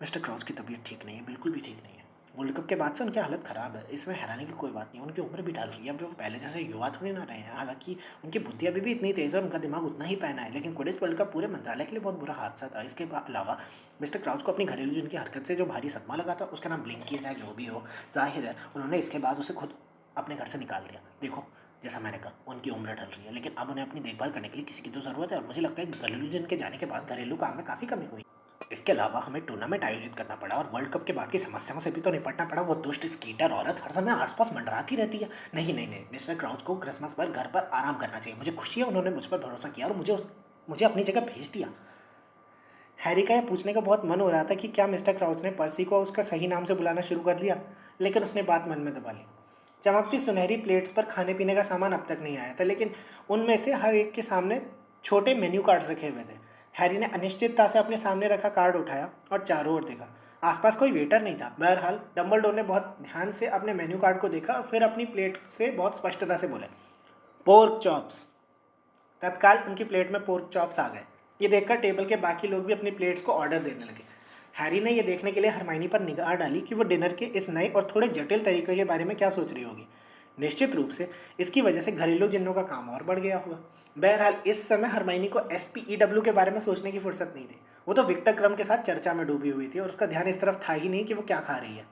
Speaker 1: मिस्टर क्राउच की तबीयत ठीक नहीं है, बिल्कुल भी ठीक नहीं है। वर्ल्ड कप के बाद से उनकी हालत ख़राब है, इसमें हैरानी की कोई बात नहीं है। उनकी उम्र भी ढल रही है, अब वो पहले जैसे युवा थोड़ी ना रहे हैं। हालांकि उनकी बुद्धि अभी भी इतनी तेज़ है और उनका दिमाग उतना ही पैना है, लेकिन क्विडिच वर्ल्ड कप पूरे मंत्रालय के लिए बहुत बुरा हादसा था। इसके अलावा मिस्टर क्राउच को अपनी घरेलू जिनकी हरकत से जो भारी सदमा लगा था उसका नाम ब्लिंक किया जाए, जो भी हो, जाहिर है उन्होंने इसके बाद उसे खुद अपने घर से निकाल दिया। देखो, जैसा मैंने कहा, उनकी उम्र ढल रही है, लेकिन अब उन्हें अपनी देखभाल करने के लिए किसी की तो ज़रूरत है और मुझे लगता है घरेलू जिन के जाने के बाद घरेलू काम में काफ़ी कमी हुई। इसके अलावा हमें टूर्नामेंट आयोजित करना पड़ा और वर्ल्ड कप के बाद की समस्याओं से भी तो निपटना पड़ा। वो दुष्ट स्कीटर औरत हर समय आसपास मंडराती रहती है। नहीं नहीं नहीं, मिस्टर क्राउच को क्रिसमस पर घर पर आराम करना चाहिए। मुझे खुशी है उन्होंने मुझ पर भरोसा किया और मुझे अपनी जगह भेज दिया। हैरी का यह पूछने का बहुत मन हो रहा था कि क्या मिस्टर क्राउच ने पर्सी को उसका सही नाम से बुलाना शुरू कर दिया, लेकिन उसने बात मन में दबा ली। चमकती सुनहरी प्लेट्स पर खाने पीने का सामान अब तक नहीं आया था, लेकिन उनमें से हर एक के सामने छोटे मेन्यू कार्ड्स रखे हुए थे। हैरी ने अनिश्चितता से अपने सामने रखा कार्ड उठाया और चारों ओर देखा। आसपास कोई वेटर नहीं था। बहरहाल डंबलडोर ने बहुत ध्यान से अपने मेन्यू कार्ड को देखा और फिर अपनी प्लेट से बहुत स्पष्टता से बोले, पोर्क चॉप्स। तत्काल उनकी प्लेट में पोर्क चॉप्स आ गए। ये देखकर टेबल के बाकी लोग भी अपनी प्लेट्स को ऑर्डर देने लगे। हैरी ने यह देखने के लिए हरमाइनी पर निगाह डाली कि वो डिनर के इस नए और थोड़े जटिल तरीके के बारे में क्या सोच रही होगी। निश्चित रूप से इसकी वजह से घरेलू जिन्नों का काम और बढ़ गया हुआ। बहरहाल इस समय हरमाइनी को SPEW के बारे में सोचने की फुर्सत नहीं थी। वो तो विक्टर क्रम के साथ चर्चा में डूबी हुई थी और उसका ध्यान इस तरफ था ही नहीं कि वो क्या खा रही है।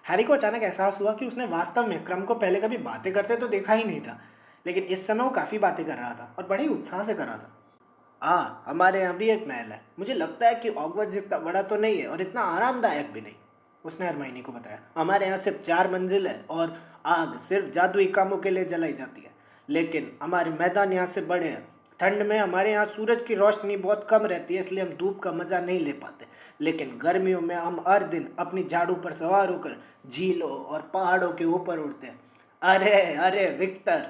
Speaker 1: हैरी को अचानक एहसास हुआ कि उसने वास्तव में क्रम को पहले कभी बातें करते तो देखा ही नहीं था, लेकिन इस समय वो काफ़ी बातें कर रहा था और बड़े उत्साह से कर रहा था। हमारे यहाँ भी एक महल है। मुझे लगता है कि हॉगवर्ट्स जितना बड़ा तो नहीं है और इतना आरामदायक भी नहीं, उसने हरमाइनी को बताया। हमारे यहाँ सिर्फ 4 मंजिल है और आग सिर्फ जादुई कामों के लिए जलाई जाती है, लेकिन हमारे मैदान यहाँ से बड़े हैं। ठंड में हमारे यहाँ सूरज की रोशनी बहुत कम रहती है, इसलिए हम धूप का मज़ा नहीं ले पाते, लेकिन गर्मियों में हम हर दिन अपनी झाड़ू पर सवार होकर झीलों और पहाड़ों के ऊपर उड़ते हैं। अरे अरे विक्टर,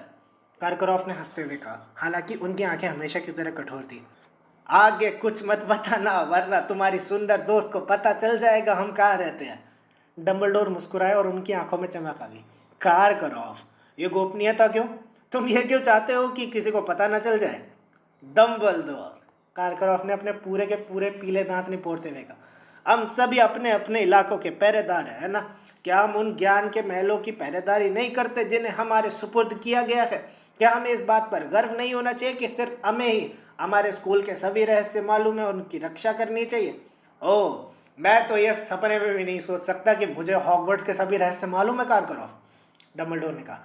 Speaker 1: कारकरॉफ ने हंसते हुए कहा, हालांकि उनकी आंखें हमेशा की तरह कठोर थी। आगे कुछ मत बताना, वरना तुम्हारी सुंदर दोस्त को पता चल जाएगा हम कहाँ रहते हैं। डंबलडोर मुस्कुराए और उनकी आंखों में चमक आ गई। कारकरॉफ, ये गोपनीयता क्यों? तुम ये क्यों चाहते हो कि किसी को पता न चल जाए? डंबलडोर, कारकरॉफ ने अपने पूरे के पूरे पीले दांत निपोड़ते हुए कहा, हम सभी अपने अपने इलाकों के पहरेदार हैं, है ना? क्या हम उन ज्ञान के महलों की पहरेदारी नहीं करते जिन्हें हमारे सुपुर्द किया गया है? क्या हमें इस बात पर गर्व नहीं होना चाहिए कि सिर्फ हमें ही हमारे स्कूल के सभी रहस्य मालूम है और उनकी रक्षा करनी चाहिए? ओह, मैं तो यह सपने में भी नहीं सोच सकता कि मुझे हॉगवर्ट्स के सभी रहस्य मालूम है, कारकरॉफ, डंबलडोर ने कहा।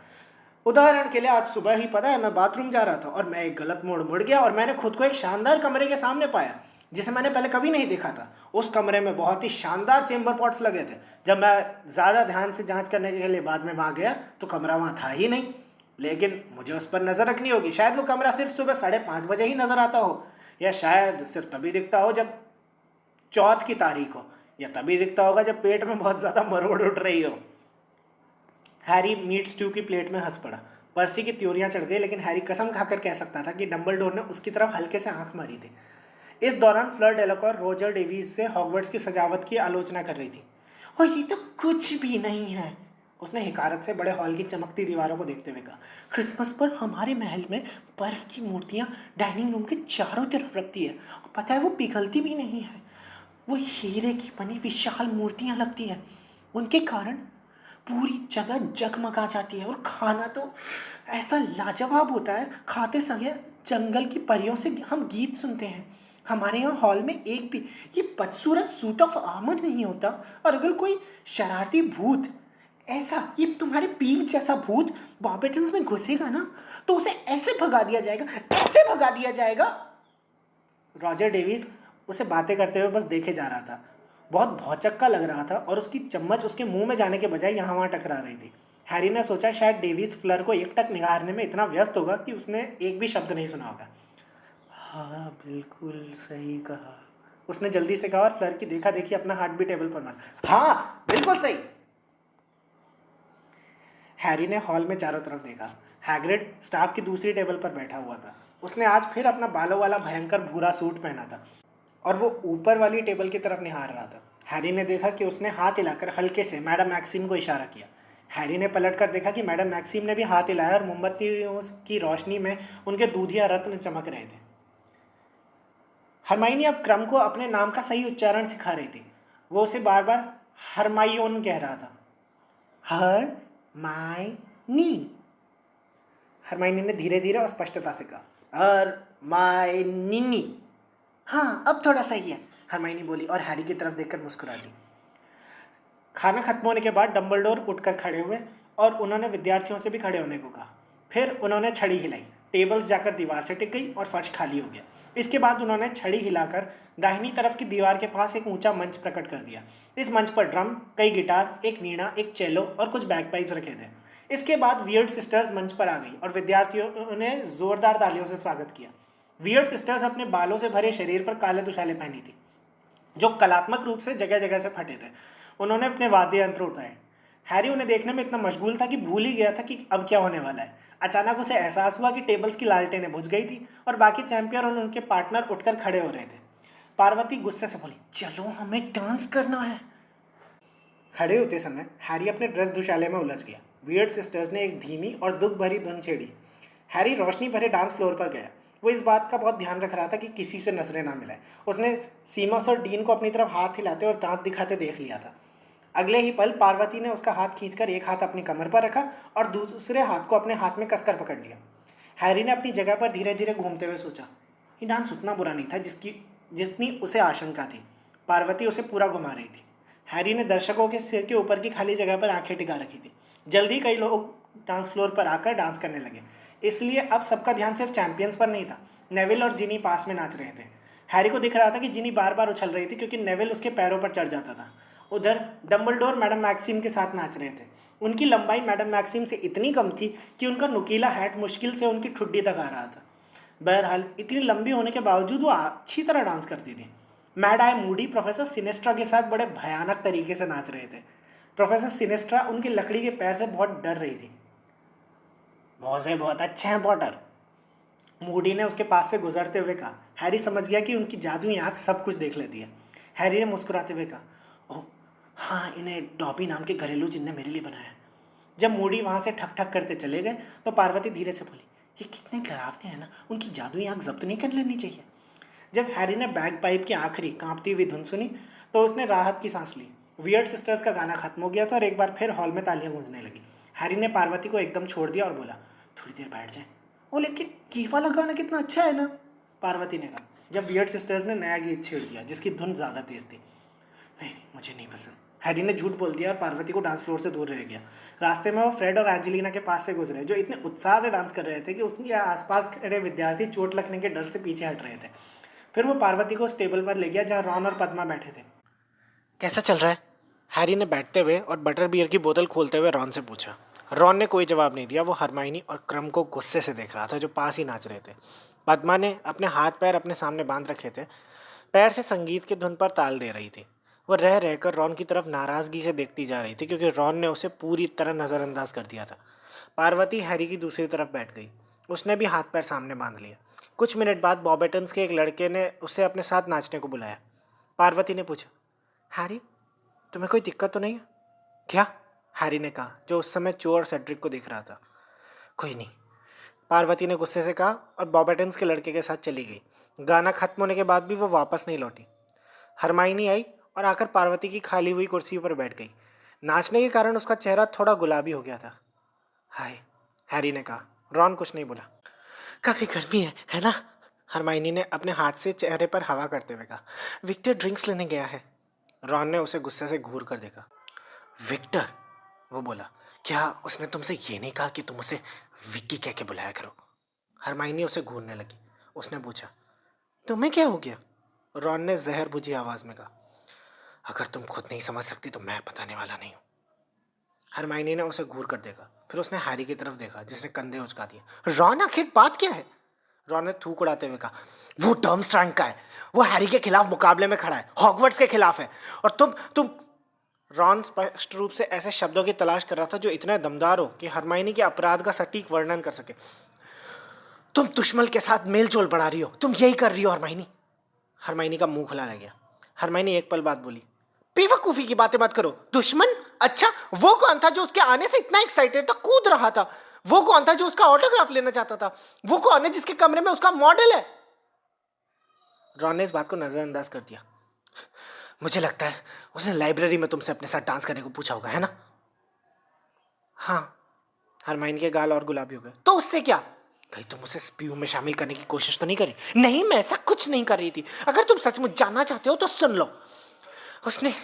Speaker 1: उदाहरण के लिए आज सुबह ही पता है मैं बाथरूम जा रहा था और मैं एक गलत मोड़ मुड़ गया और मैंने खुद को एक शानदार कमरे के सामने पाया जिसे मैंने पहले कभी नहीं देखा था। उस कमरे में बहुत ही शानदार चेंबर पॉट्स लगे थे। जब मैं ज़्यादा ध्यान से जांच करने के लिए बाद में वहाँ गया तो कमरा वहाँ था ही नहीं, लेकिन मुझे उस पर नज़र रखनी होगी। शायद वो कमरा सिर्फ सुबह 5:30 बजे ही नज़र आता हो, या शायद सिर्फ तभी दिखता हो जब चौथ की तारीख हो, या तभी दिखता होगा जब पेट में बहुत ज़्यादा मरोड़ उठ रही हो। हैरी मीट स्ट्यू की प्लेट में हंस पड़ा। पर्सी की त्योरियां चढ़ गई, लेकिन हैरी कसम खाकर कह सकता था कि डंबलडोर ने उसकी तरफ हल्के से आंख मारी थी। इस दौरान फ्लर डेलाकॉर रोजर डेविस से हॉगवर्ट्स की सजावट की आलोचना कर रही थी। और ये तो कुछ भी नहीं है, उसने हिकारत से बड़े हॉल की चमकती दीवारों को देखते हुए कहा। क्रिसमस पर हमारे महल में बर्फ की मूर्तियां डाइनिंग रूम के चारों तरफ रखती है, और पता है वो पिघलती भी नहीं है। वो हीरे की बनी विशाल मूर्तियां लगती है, उनके कारण पूरी जगह जगमगा जाती है। और खाना तो ऐसा लाजवाब होता है, खाते समय जंगल की परियों से हम गीत सुनते हैं। हमारे यहाँ हॉल में एक भी ये बदसूरत सूट ऑफ आर्मर नहीं होता, और अगर कोई शरारती भूत, ऐसा ये तुम्हारे पीव जैसा भूत बॉर्बिटन्स में घुसेगा ना, तो उसे ऐसे भगा दिया जाएगा, ऐसे भगा दिया जाएगा। रॉजर डेविस उसे बातें करते हुए बस देखे जा रहा था। बहुत भौचक्का लग रहा था, और उसकी चम्मच उसके मुंह में जाने के बजाय यहाँ वहाँ टकरा रही थी। हैरी ने सोचा शायद डेविस फ्लर को एकटक निहारने में इतना व्यस्त होगा कि उसने एक भी शब्द नहीं सुना होगा। हाँ बिल्कुल सही कहा, उसने जल्दी से कहा, और फ्लर की देखा देखी अपना हाथ भी टेबल पर मारा। हाँ बिल्कुल सही। हैरी ने हॉल में चारों तरफ देखा। हैग्रिड स्टाफ की दूसरी टेबल पर बैठा हुआ था। उसने आज फिर अपना बालों वाला भयंकर भूरा सूट पहना था, और वो ऊपर वाली टेबल की तरफ निहार रहा था। हैरी ने देखा कि उसने हाथ हिलाकर हल्के से मैडम मैक्सिम को इशारा किया। हैरी ने पलटकर देखा कि मैडम मैक्सिम ने भी हाथ हिलाया, और मोमबत्तियों की रोशनी में उनके दूधिया रत्न चमक रहे थे। हरमाइनी अब क्रम को अपने नाम का सही उच्चारण सिखा रही थी। वो उसे बार बार हरमाइयोन कह रहा था। हरमाइनी, हरमाइनी ने धीरे धीरे और स्पष्टता से कहा। हरमाइनी, हाँ अब थोड़ा सही है, हरमाइनी बोली, और हैरी की तरफ देखकर मुस्कुरा दी। खाना खत्म होने के बाद डंबलडोर उठकर खड़े हुए, और उन्होंने विद्यार्थियों से भी खड़े होने को कहा। फिर उन्होंने छड़ी हिलाई, टेबल्स जाकर दीवार से टिक गई, और फर्श खाली हो गया। इसके बाद उन्होंने छड़ी हिलाकर दाहिनी तरफ की दीवार के पास एक ऊंचा मंच प्रकट कर दिया। इस मंच पर ड्रम, कई गिटार, एक वीणा, एक चेलो और कुछ बैकपाइप्स रखे थे। इसके बाद वियर्ड सिस्टर्स मंच पर आ गई, और विद्यार्थियों ने जोरदार तालियों से स्वागत किया। वियर्ड सिस्टर्स अपने बालों से भरे शरीर पर काले तुशाले पहनी थी, जो कलात्मक रूप से जगह जगह से फटे थे। उन्होंने अपने वाद्य यंत्र उठाए। हैरी उन्हें देखने में इतना मशगूल था कि भूल ही गया था कि अब क्या होने वाला है। अचानक उसे एहसास हुआ कि टेबल्स की लालटेनें बुझ गई थी, और बाकी चैंपियन और उनके पार्टनर उठकर खड़े हो रहे थे। पार्वती गुस्से से बोली, चलो हमें डांस करना है। खड़े होते समय हैरी अपने ड्रेस दुशाले में उलझ गया। वियर्ड सिस्टर्स ने एक धीमी और दुख भरी धुन छेड़ी। हैरी रोशनी भरे डांस फ्लोर पर गया। वो इस बात का बहुत ध्यान रख रहा था कि किसी से नजरें ना मिले। उसने सीमस और डीन को अपनी तरफ हाथ हिलाते और दांत दिखाते देख लिया था। अगले ही पल पार्वती ने उसका हाथ खींचकर एक हाथ अपनी कमर पर रखा, और दूसरे हाथ को अपने हाथ में कसकर पकड़ लिया। हैरी ने अपनी जगह पर धीरे धीरे घूमते हुए सोचा, ये डांस उतना बुरा नहीं था जितनी उसे आशंका थी। पार्वती उसे पूरा घुमा रही थी। हैरी ने दर्शकों के सिर के ऊपर की खाली जगह पर आंखें टिका रखी थी। जल्दी कई लोग डांस फ्लोर पर आकर डांस करने लगे, इसलिए अब सबका ध्यान सिर्फ चैंपियंस पर नहीं था। नेविल और जिनी पास में नाच रहे थे। हैरी को दिख रहा था कि जिनी बार बार उछल रही थी, क्योंकि नेविल उसके पैरों पर चढ़ जाता था। उधर डंबलडोर मैडम मैक्सिम के साथ नाच रहे थे। उनकी लंबाई मैडम मैक्सिम से इतनी कम थी कि उनका नुकीला हैट मुश्किल से उनकी ठुड्डी तक आ रहा था। बहरहाल इतनी लंबी होने के बावजूद वो अच्छी तरह डांस करती थी। मैड आई मूडी प्रोफेसर सिनेस्ट्रा के साथ बड़े भयानक तरीके से नाच रहे थे। प्रोफेसर सिनेस्ट्रा उनकी लकड़ी के पैर से बहुत डर रही थी। मौजे बहुत अच्छे हैं पॉटर, मूडी ने उसके पास से गुजरते हुए कहा। हैरी समझ गया कि उनकी जादुई आंख सब कुछ देख लेती है। हैरी ने मुस्कुराते हुए कहा, ओह हाँ, इन्हें डॉबी नाम के घरेलू जिन ने मेरे लिए बनाया। जब मूडी वहाँ से ठक ठक करते चले गए तो पार्वती धीरे से बोली, ये कितने डरावने हैं ना, उनकी जादुई आंख जब्त नहीं कर लेनी चाहिए। जब हैरी ने बैग पाइप की आखिरी कांपती हुई धुन सुनी तो उसने राहत की सांस ली। वियर्ड सिस्टर्स का गाना खत्म हो गया था, और एक बार फिर हॉल में तालियां गूंजने लगी। हैरी ने पार्वती को एकदम छोड़ दिया और बोला, थोड़ी देर बैठ जाए। ओ लेकिन ये वाला गाना कितना अच्छा है ना, पार्वती ने कहा, जब वियर्ड सिस्टर्स ने नया गीत छेड़ दिया जिसकी धुन ज़्यादा तेज थी। नहीं, मुझे नहीं पसंद, हैरी ने झूठ बोल दिया, और पार्वती को डांस फ्लोर से दूर रह गया। रास्ते में वो फ्रेड और एंजेलिना के पास से गुजरे, जो इतने उत्साह से डांस कर रहे थे कि उसके आसपास खड़े विद्यार्थी चोट लगने के डर से पीछे हट रहे थे। फिर वो पार्वती को उस टेबल पर ले गया जहाँ रॉन और पद्मा बैठे थे। कैसा चल रहा है, हैरी ने बैठते हुए और बटर बियर की बोतल खोलते हुए रॉन से पूछा। रॉन ने कोई जवाब नहीं दिया। वो हरमाइनी और क्रम को गुस्से से देख रहा था, जो पास ही नाच रहे थे। पद्मा ने अपने हाथ पैर अपने सामने बांध रखे थे, पैर से संगीत की धुन पर ताल दे रही थी। वो रह रहकर रॉन की तरफ नाराजगी से देखती जा रही थी, क्योंकि रॉन ने उसे पूरी तरह नज़रअंदाज कर दिया था। पार्वती हैरी की दूसरी तरफ बैठ गई। उसने भी हाथ पैर सामने बांध लिए। कुछ मिनट बाद बॉबेटन्स के एक लड़के ने उसे अपने साथ नाचने को बुलाया। पार्वती ने पूछा, हैरी, तुम्हें कोई दिक्कत तो नहीं है? क्या? हैरी ने कहा, जो उस समय चो और सेड्रिक को देख रहा था। कोई नहीं, पार्वती ने गुस्से से कहा और बॉबेटन्स के लड़के के साथ चली गई। गाना खत्म होने के बाद भी वो वापस नहीं लौटी। हरमाइनी आई और आकर पार्वती की खाली हुई कुर्सी पर बैठ गई। नाचने के कारण उसका चेहरा थोड़ा गुलाबी हो गया था। हाय, हैरी ने कहा। रॉन कुछ नहीं बोला। काफी गर्मी है ना? हरमाइनी ने अपने हाथ से चेहरे पर हवा करते हुए कहा। विक्टर ड्रिंक्स लेने गया है। रॉन ने उसे गुस्से से घूर कर देखा। विक्टर? वो बोला। क्या उसने तुमसे ये नहीं कहा कि तुम उसे विक्की कह के बुलाया करो? हरमाइनी उसे घूरने लगी। उसने पूछा, तुम्हें क्या हो गया? रॉन ने जहर बुझी आवाज में कहा, अगर तुम खुद नहीं समझ सकती तो मैं बताने वाला नहीं हूं। हरमाइनी ने उसे घूर कर देखा। फिर उसने हैरी की तरफ देखा, जिसने कंधे उचका दिए। रॉन, आखिर बात क्या है? रॉन ने थूक उड़ाते हुए कहा, वो डर्मस्ट्रांग का है। वो हैरी के खिलाफ मुकाबले में खड़ा है, हॉगवर्ट्स के खिलाफ है। और तुम रॉन स्पष्ट रूप से ऐसे शब्दों की तलाश कर रहा था जो इतने दमदार हो कि हरमाइनी के अपराध का सटीक वर्णन कर सके। तुम दुश्मन के साथ मेल जोल बढ़ा रही हो, तुम यही कर रही हो हरमाइनी। हरमाइनी का मुंह खुला रह गया। हरमाइनी एक पल बाद बोली, बेवकूफी की बातें मत करो। दुश्मन? अच्छा, वो कौन था जो उसके आने से इतना एक्साइटेड था, कूद रहा था? वो कौन था जो उसका ऑटोग्राफ लेना चाहता था? वो कौन है जिसके कमरे में उसका मॉडल है? रॉन ने इस बात को नजरअंदाज कर दिया। मुझे लगता है उसने लाइब्रेरी में तुमसे अपने साथ डांस करने को पूछा होगा, है ना? हाँ। हरमाइनी के गाल और गुलाबी हो गए। तो उससे क्या? कहीं तुम उसे स्पीयू में शामिल करने की कोशिश तो नहीं करी? नहीं, मैं ऐसा कुछ नहीं कर रही थी। अगर तुम सचमुच जानना चाहते हो तो सुन लो। उसने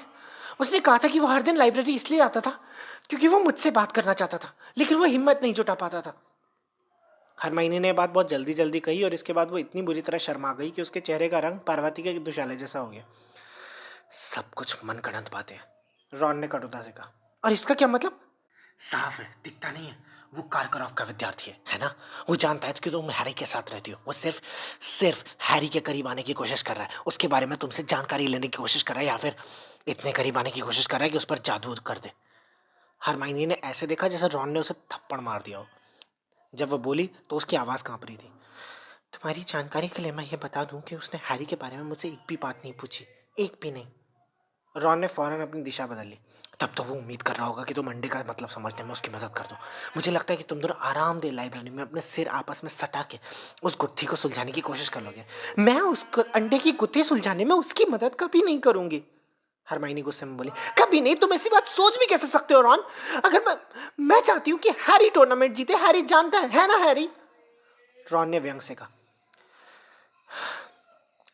Speaker 1: उसने कहा था कि वो हर दिन लाइब्रेरी इसलिए आता था क्योंकि वो मुझसे बात करना चाहता था, लेकिन वो हिम्मत नहीं जुटा पाता था। हरमाइनी ने बात बहुत जल्दी जल्दी कही और इसके बाद वो इतनी बुरी तरह शर्मा गई कि उसके चेहरे का रंग पार्वती के दुशाले जैसा हो गया। सब कुछ मनगढ़ंत बातें हैं, रॉन ने कटुता से कहा। और इसका क्या मतलब? साफ है, दिखता नहीं है। वो कारकरॉफ का विद्यार्थी है ना? वो जानता है कि तुम हैरी के साथ रहती हो। वो सिर्फ सिर्फ हैरी के करीब आने की कोशिश कर रहा है। उसके बारे में तुमसे जानकारी लेने की कोशिश कर रहा है, या फिर इतने करीब आने की कोशिश कर रहा है कि उस पर जादू कर दे। हरमाइनी ने ऐसे देखा जैसे रॉन ने उसे थप्पड़ मार दिया हो। जब वो बोली तो उसकी आवाज़ कांप रही थी। तुम्हारी जानकारी के लिए मैं ये बता दूं कि उसने हैरी के बारे में मुझसे एक भी बात नहीं पूछी, एक भी नहीं। रॉन ने फौरन अपनी दिशा बदल ली। तब तो वो उम्मीद कर रहा होगा कि तुम अंडे का मतलब समझने में उसकी मदद कर दो। मुझे लगता है कि तुम दोनों आरामदेह लाइब्रेरी में अपने सिर आपस में सटा के उस गुत्थी को सुलझाने की कोशिश कर लोगे। मैं उस अंडे की गुत्थी सुलझाने में उसकी मदद कभी नहीं करूंगी। हरमाइनी गुस्से में बोली। कभी नहीं? तुम ऐसी बात सोच भी कैसे सकते हो रॉन? अगर मैं चाहती हूँ कि हैरी टूर्नामेंट जीते। हैरी जानता है ना हैरी? रॉन ने व्यंग से कहा।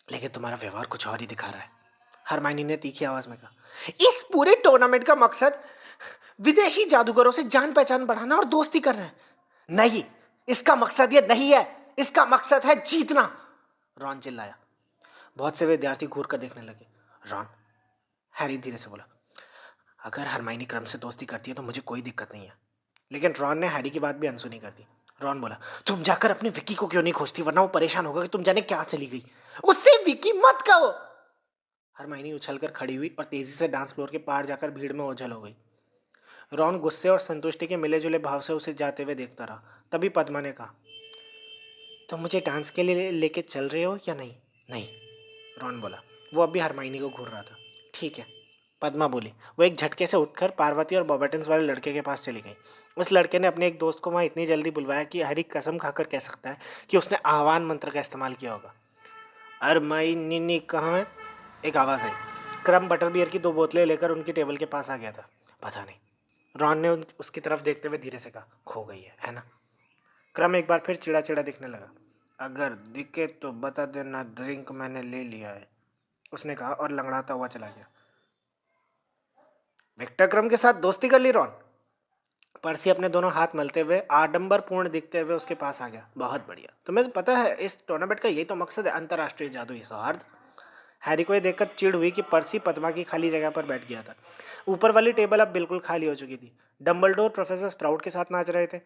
Speaker 1: लेकिन तुम्हारा व्यवहार कुछ और ही दिखा रहा है, हरमाइनी ने तीखी आवाज में कहा। इस पूरे टूर्नामेंट का मकसद विदेशी जादूगरों से जान पहचान बढ़ाना और दोस्ती करना है। नहीं, इसका मकसद ये नहीं है। इसका मकसद है जीतना, रॉन चिल्लाया। बहुत से विद्यार्थी घूर कर देखने लगे। रॉन, हैरी धीरे से बोला, अगर हरमाइनी क्रम से दोस्ती करती है तो मुझे कोई दिक्कत नहीं है। लेकिन रॉन ने हैरी की बात भी अनसुनी कर दी। रॉन बोला, तुम जाकर अपने विक्की को क्यों नहीं खोजती, वरना वो परेशान होगा कि तुम जाने क्या चली गई। उससे विक्की मत कहो। हरमाइनी उछलकर खड़ी हुई और तेजी से डांस फ्लोर के पार जाकर भीड़ में ओझल हो गई। रॉन गुस्से और संतुष्टि के मिले जुले भाव से उसे जाते हुए देखता रहा। तभी पद्मा ने कहा, तो मुझे डांस के लिए लेके चल रहे हो या नहीं? नहीं, रॉन बोला। वो अब भी हरमाइनी को घूर रहा था। ठीक है, पद्मा बोली। वो एक झटके से उठकर पार्वती और बॉबेटन्स वाले लड़के के पास चली गई। उस लड़के ने अपने एक दोस्त को वहाँ इतनी जल्दी बुलवाया कि हैरी कसम खाकर कह सकता है कि उसने आह्वान मंत्र का इस्तेमाल किया होगा। हरमाइनी कहाँ है? एक आवाज़ आई। क्रम बटर बियर की 2 बोतलें लेकर उनकी टेबल के पास आ गया था। पता नहीं, रॉन ने उसकी तरफ देखते हुए धीरे से कहा। खो गई है ना? क्रम एक बार फिर चिड़ा चिड़ा दिखने लगा। अगर दिखे तो बता देना, ड्रिंक मैंने ले लिया है, उसने कहा और लंगड़ाता हुआ चला गया। विक्टर क्रम के साथ दोस्ती कर ली रॉन? पर्सी अपने दोनों हाथ मलते हुए आडंबर पूर्ण दिखते हुए उसके पास आ गया। बहुत बढ़िया, तुम्हें तो पता है इस टूर्नामेंट का यही तो मकसद है, अंतर्राष्ट्रीय जादुई सौहार्द। हैरी को यह देखकर चिढ़ हुई कि पर्सी पद्मा की खाली जगह पर बैठ गया था। ऊपर वाली टेबल अब बिल्कुल खाली हो चुकी थी। डंबलडोर प्रोफेसर स्प्राउट के साथ नाच रहे थे।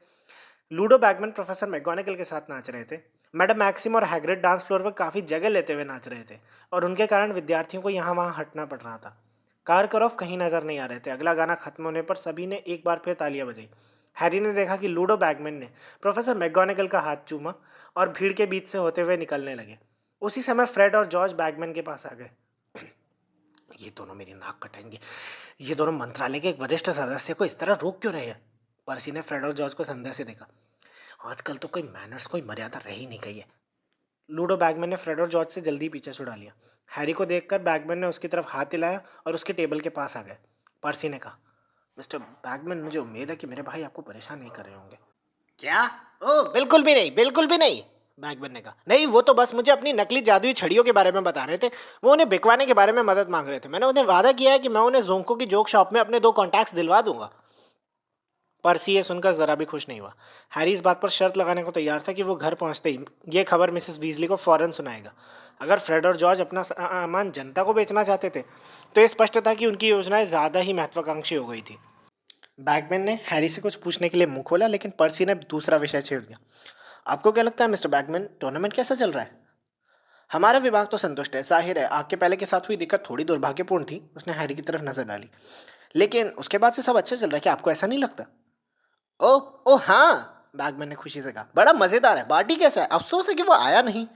Speaker 1: लूडो बैगमैन प्रोफेसर मैगोनिकल के साथ नाच रहे थे। मैडम मैक्सिम और हैग्रिड डांस फ्लोर पर काफ़ी जगह लेते हुए नाच रहे थे और उनके कारण विद्यार्थियों को यहाँ वहाँ हटना पड़ रहा था। कारकरॉफ कहीं नजर नहीं आ रहे थे। अगला गाना खत्म होने पर सभी ने एक बार फिर तालियां बजाई। हैरी ने देखा कि लूडो बैगमैन ने प्रोफेसर मैगोनेगल का हाथ चूमा और भीड़ के बीच से होते हुए निकलने लगे। उसी समय फ्रेड और जॉर्ज बैगमैन के पास आ गए। ये दोनों मेरी नाक कटाएंगे। ये दोनों मंत्रालय के एक वरिष्ठ सदस्य को इस तरह रोक क्यों रहे हैं? पर्सी ने फ्रेड और जॉर्ज को संदेह से देखा। आजकल तो कोई मैनर्स, कोई मर्यादा रह ही नहीं गई है। लूडो बैगमैन ने फ्रेड और जॉर्ज से जल्दी पीछे छुड़ा लिया। हैरी को देखकर बैगमैन ने उसकी तरफ हाथ हिलाया और उसके टेबल के पास आ गए। पर्सी ने कहा, मिस्टर बैगमैन, मुझे उम्मीद है कि मेरे भाई आपको परेशान नहीं कर रहे होंगे। क्या? ओ बिल्कुल भी नहीं, बिल्कुल भी नहीं, बैगमैन ने कहा। नहीं, वो तो बस मुझे अपनी नकली जादुई छड़ियों के बारे में बता रहे थे। वो उन्हें बिकवाने के बारे में मदद मांग रहे थे। मैंने उन्हें वादा किया है कि मैं उन्हें जोंको की जोक शॉप में अपने 2 कॉन्टैक्ट्स दिलवा दूंगा। पर्सी ये सुनकर जरा भी खुश नहीं हुआ। हैरी इस बात पर शर्त लगाने को तैयार था कि वो घर पहुंचते ही ये खबर मिसेस वीजली को फौरन सुनाएगा। अगर फ्रेड और जॉर्ज अपना सामान जनता को बेचना चाहते थे तो ये स्पष्ट था कि उनकी योजनाएं ज़्यादा ही महत्वाकांक्षी हो गई थी। बैगमैन ने हैरी से कुछ पूछने के लिए मुंह खोला, लेकिन पर्सी ने दूसरा विषय छेड़ दिया। आपको क्या लगता है मिस्टर बैगमैन, टूर्नामेंट कैसा चल रहा है? हमारा विभाग तो संतुष्ट है। जाहिर है आग के पहले के साथ हुई दिक्कत थोड़ी दुर्भाग्यपूर्ण थी। उसने हैरी की तरफ नजर डाली। लेकिन उसके बाद से सब अच्छा चल रहा है, क्या आपको ऐसा नहीं लगता? ओह ओह हाँ, बैगमैन ने खुशी से कहा, बड़ा मजेदार है। बार्टी कैसा है? अफसोस है कि वो आया नहीं।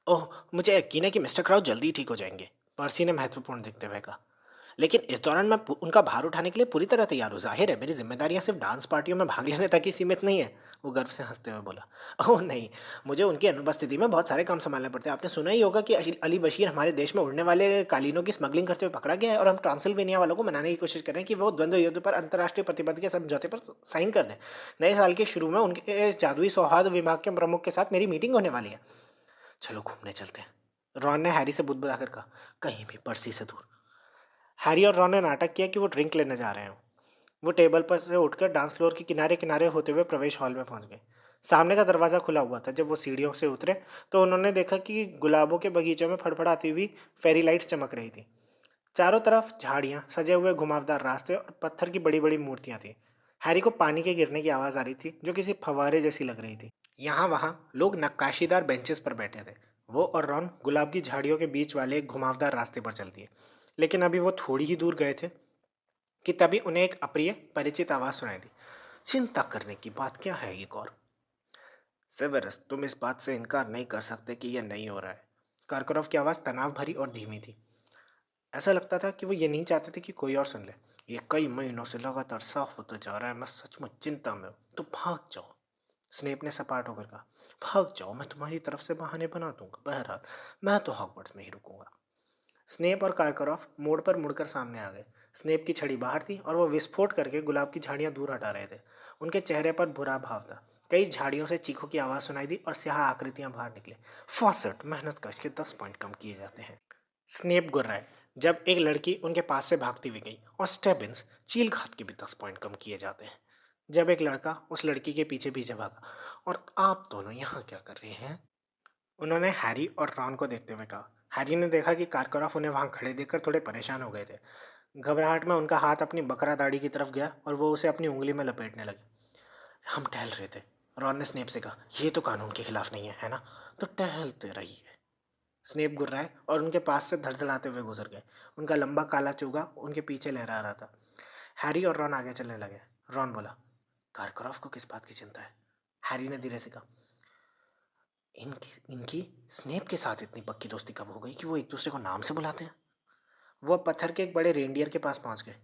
Speaker 1: ओह, मुझे यकीन है कि मिस्टर क्राउच जल्दी ही ठीक हो जाएंगे, पर्सी ने महत्वपूर्ण दिखते हुए कहा। लेकिन इस दौरान मैं उनका भार उठाने के लिए पूरी तरह तैयार हूँ। जाहिर है मेरी जिम्मेदारियां सिर्फ डांस पार्टियों में भाग लेने तक ही सीमित नहीं है, वो गर्व से हंसते हुए बोला। ओह नहीं, मुझे उनकी अनुपस्थिति में बहुत सारे काम संभालने पड़ते हैं। आपने सुना ही होगा कि अली बशीर हमारे देश में उड़ने वाले कालीनों की स्मगलिंग करते हुए पकड़ा गया है, और हम ट्रांसिल्वेनिया वालों को मनाने की कोशिश कर रहे हैं कि वो द्वंद्व युद्ध पर अंतर्राष्ट्रीय प्रतिबंध के समझौते पर साइन कर दें। नए साल के शुरू में उनके जादुई सौहार्द विभाग के प्रमुख के साथ मेरी मीटिंग होने वाली है। चलो घूमने चलते हैं, रॉन ने हैरी से बुदबुदाकर कहा, कहीं भी पर्सी से दूर। हैरी और रॉन ने नाटक किया कि वो ड्रिंक लेने जा रहे हैं। वो टेबल पर से उठकर डांस फ्लोर के किनारे किनारे होते हुए प्रवेश हॉल में पहुंच गए। सामने का दरवाज़ा खुला हुआ था। जब वो सीढ़ियों से उतरे तो उन्होंने देखा कि गुलाबों के बगीचों में फड़फड़ाती हुई फेरी लाइट्स चमक रही थी। चारों तरफ झाड़ियाँ, सजे हुए घुमावदार रास्ते और पत्थर की बड़ी बड़ी मूर्तियाँ थी। हैरी को पानी के गिरने की आवाज़ आ रही थी जो किसी फव्वारे जैसी लग रही थी। यहाँ वहाँ लोग नक्काशीदार बेंचेस पर बैठे थे। वो और रॉन गुलाब की झाड़ियों के बीच वाले एक घुमावदार रास्ते पर चल दिए। लेकिन अभी वो थोड़ी ही दूर गए थे कि तभी उन्हें एक अप्रिय परिचित आवाज़ सुनाई दी। चिंता करने की बात क्या है ये गौर? सेवेरस, तुम इस बात से इनकार नहीं कर सकते कि यह नहीं हो रहा है। कारकरोव की आवाज़ तनाव भरी और धीमी थी। ऐसा लगता था कि वो ये नहीं चाहते थे कि कोई और सुन ले। ये कई महीनों से लगातार साफ होता जा रहा है। मैं सचमुच चिंता में हूँ। तो भाग जाओ, स्नेप ने सपाट होकर कहा। भाग जाओ, मैं तुम्हारी तरफ से बहाने बना दूंगा। बहरहाल मैं तो हॉगवर्ट्स में ही रुकूंगा। स्नेप और कारकरॉफ मोड़ पर मुड़कर सामने आ गए। स्नेप की छड़ी बाहर थी और वो विस्फोट करके गुलाब की झाड़ियां दूर हटा रहे थे। उनके चेहरे पर बुरा भाव था। कई झाड़ियों से चीखों की आवाज़ सुनाई दी और स्याह आकृतियां बाहर निकले। फॉसेट, मेहनत कश के 10 पॉइंट कम किए जाते हैं। स्नेप गुर्राए जब एक लड़की उनके पास से भागती हुई गई, और स्टेबिंस, चील घात के भी 10 पॉइंट कम किए जाते हैं जब एक लड़का उस लड़की के पीछे पीछे भागा। और आप दोनों यहाँ क्या कर रहे हैं? उन्होंने हैरी और रॉन को देखते हुए कहा। हैरी ने देखा कि कारकराफ उन्हें वहां खड़े देखकर थोड़े परेशान हो गए थे। घबराहट में उनका हाथ अपनी बकरा दाढ़ी की तरफ गया और वो उसे अपनी उंगली में लपेटने लगे। हम टहल रहे थे, रॉन ने स्नेप से कहा। ये तो कानून के खिलाफ नहीं है ना? तो टहलते रहिए। स्नेप गुर्राए और उनके पास से धड़धड़ाते हुए गुजर गए। उनका लंबा काला चोगा उनके पीछे लहरा रहा था। हैरी और रॉन आगे चलने लगे। रॉन बोला, कारकराफ को किस बात की चिंता है? हैरी ने धीरे से कहा, इनकी इनकी स्नेप के साथ इतनी पक्की दोस्ती कब हो गई कि वो एक दूसरे को नाम से बुलाते हैं? वह पत्थर के एक बड़े रेंडियर के पास पहुंच गए,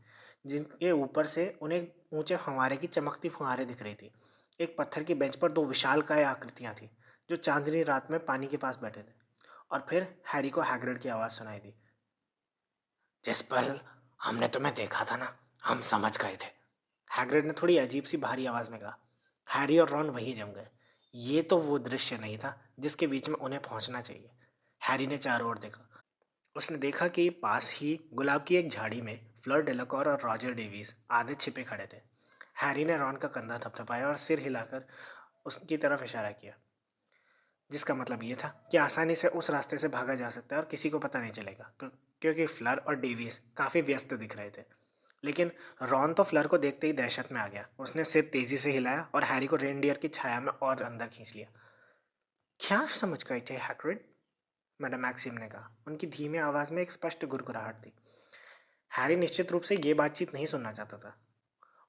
Speaker 1: जिनके ऊपर से उन्हें ऊंचे फंवारे की चमकती फुहारें दिख रही थी। एक पत्थर की बेंच पर 2 विशालकाय आकृतियां थी जो चांदनी रात में पानी के पास बैठे थे। और फिर हैरी को हैग्रिड की आवाज़ सुनाई दी। जिस पल हमने तुम्हें देखा था ना, हम समझ गए थे, हैग्रिड ने थोड़ी अजीब सी भारी आवाज़ में कहा। हैरी और रॉन वहीं जम गए। ये तो वो दृश्य नहीं था जिसके बीच में उन्हें पहुंचना चाहिए। हैरी ने चारों ओर देखा। उसने देखा कि पास ही गुलाब की एक झाड़ी में फ्लर डेलाकॉर और रॉजर डेविस आधे छिपे खड़े थे। हैरी ने रॉन का कंधा थपथपाया और सिर हिलाकर उसकी तरफ इशारा किया, जिसका मतलब ये था कि आसानी से उस रास्ते से भागा जा सकता है और किसी को पता नहीं चलेगा, क्योंकि फ्लर और डेविस काफ़ी व्यस्त दिख रहे थे। लेकिन रॉन तो फ्लर को देखते ही दहशत में आ गया। उसने सिर तेजी से हिलाया और हैरी को रेनडियर की छाया में और अंदर खींच लिया। क्या समझ गए थे हैग्रिड? मैडम मैक्सिम ने कहा। उनकी धीमी आवाज़ में एक स्पष्ट गुरगुराहट थी। हैरी निश्चित रूप से ये बातचीत नहीं सुनना चाहता था।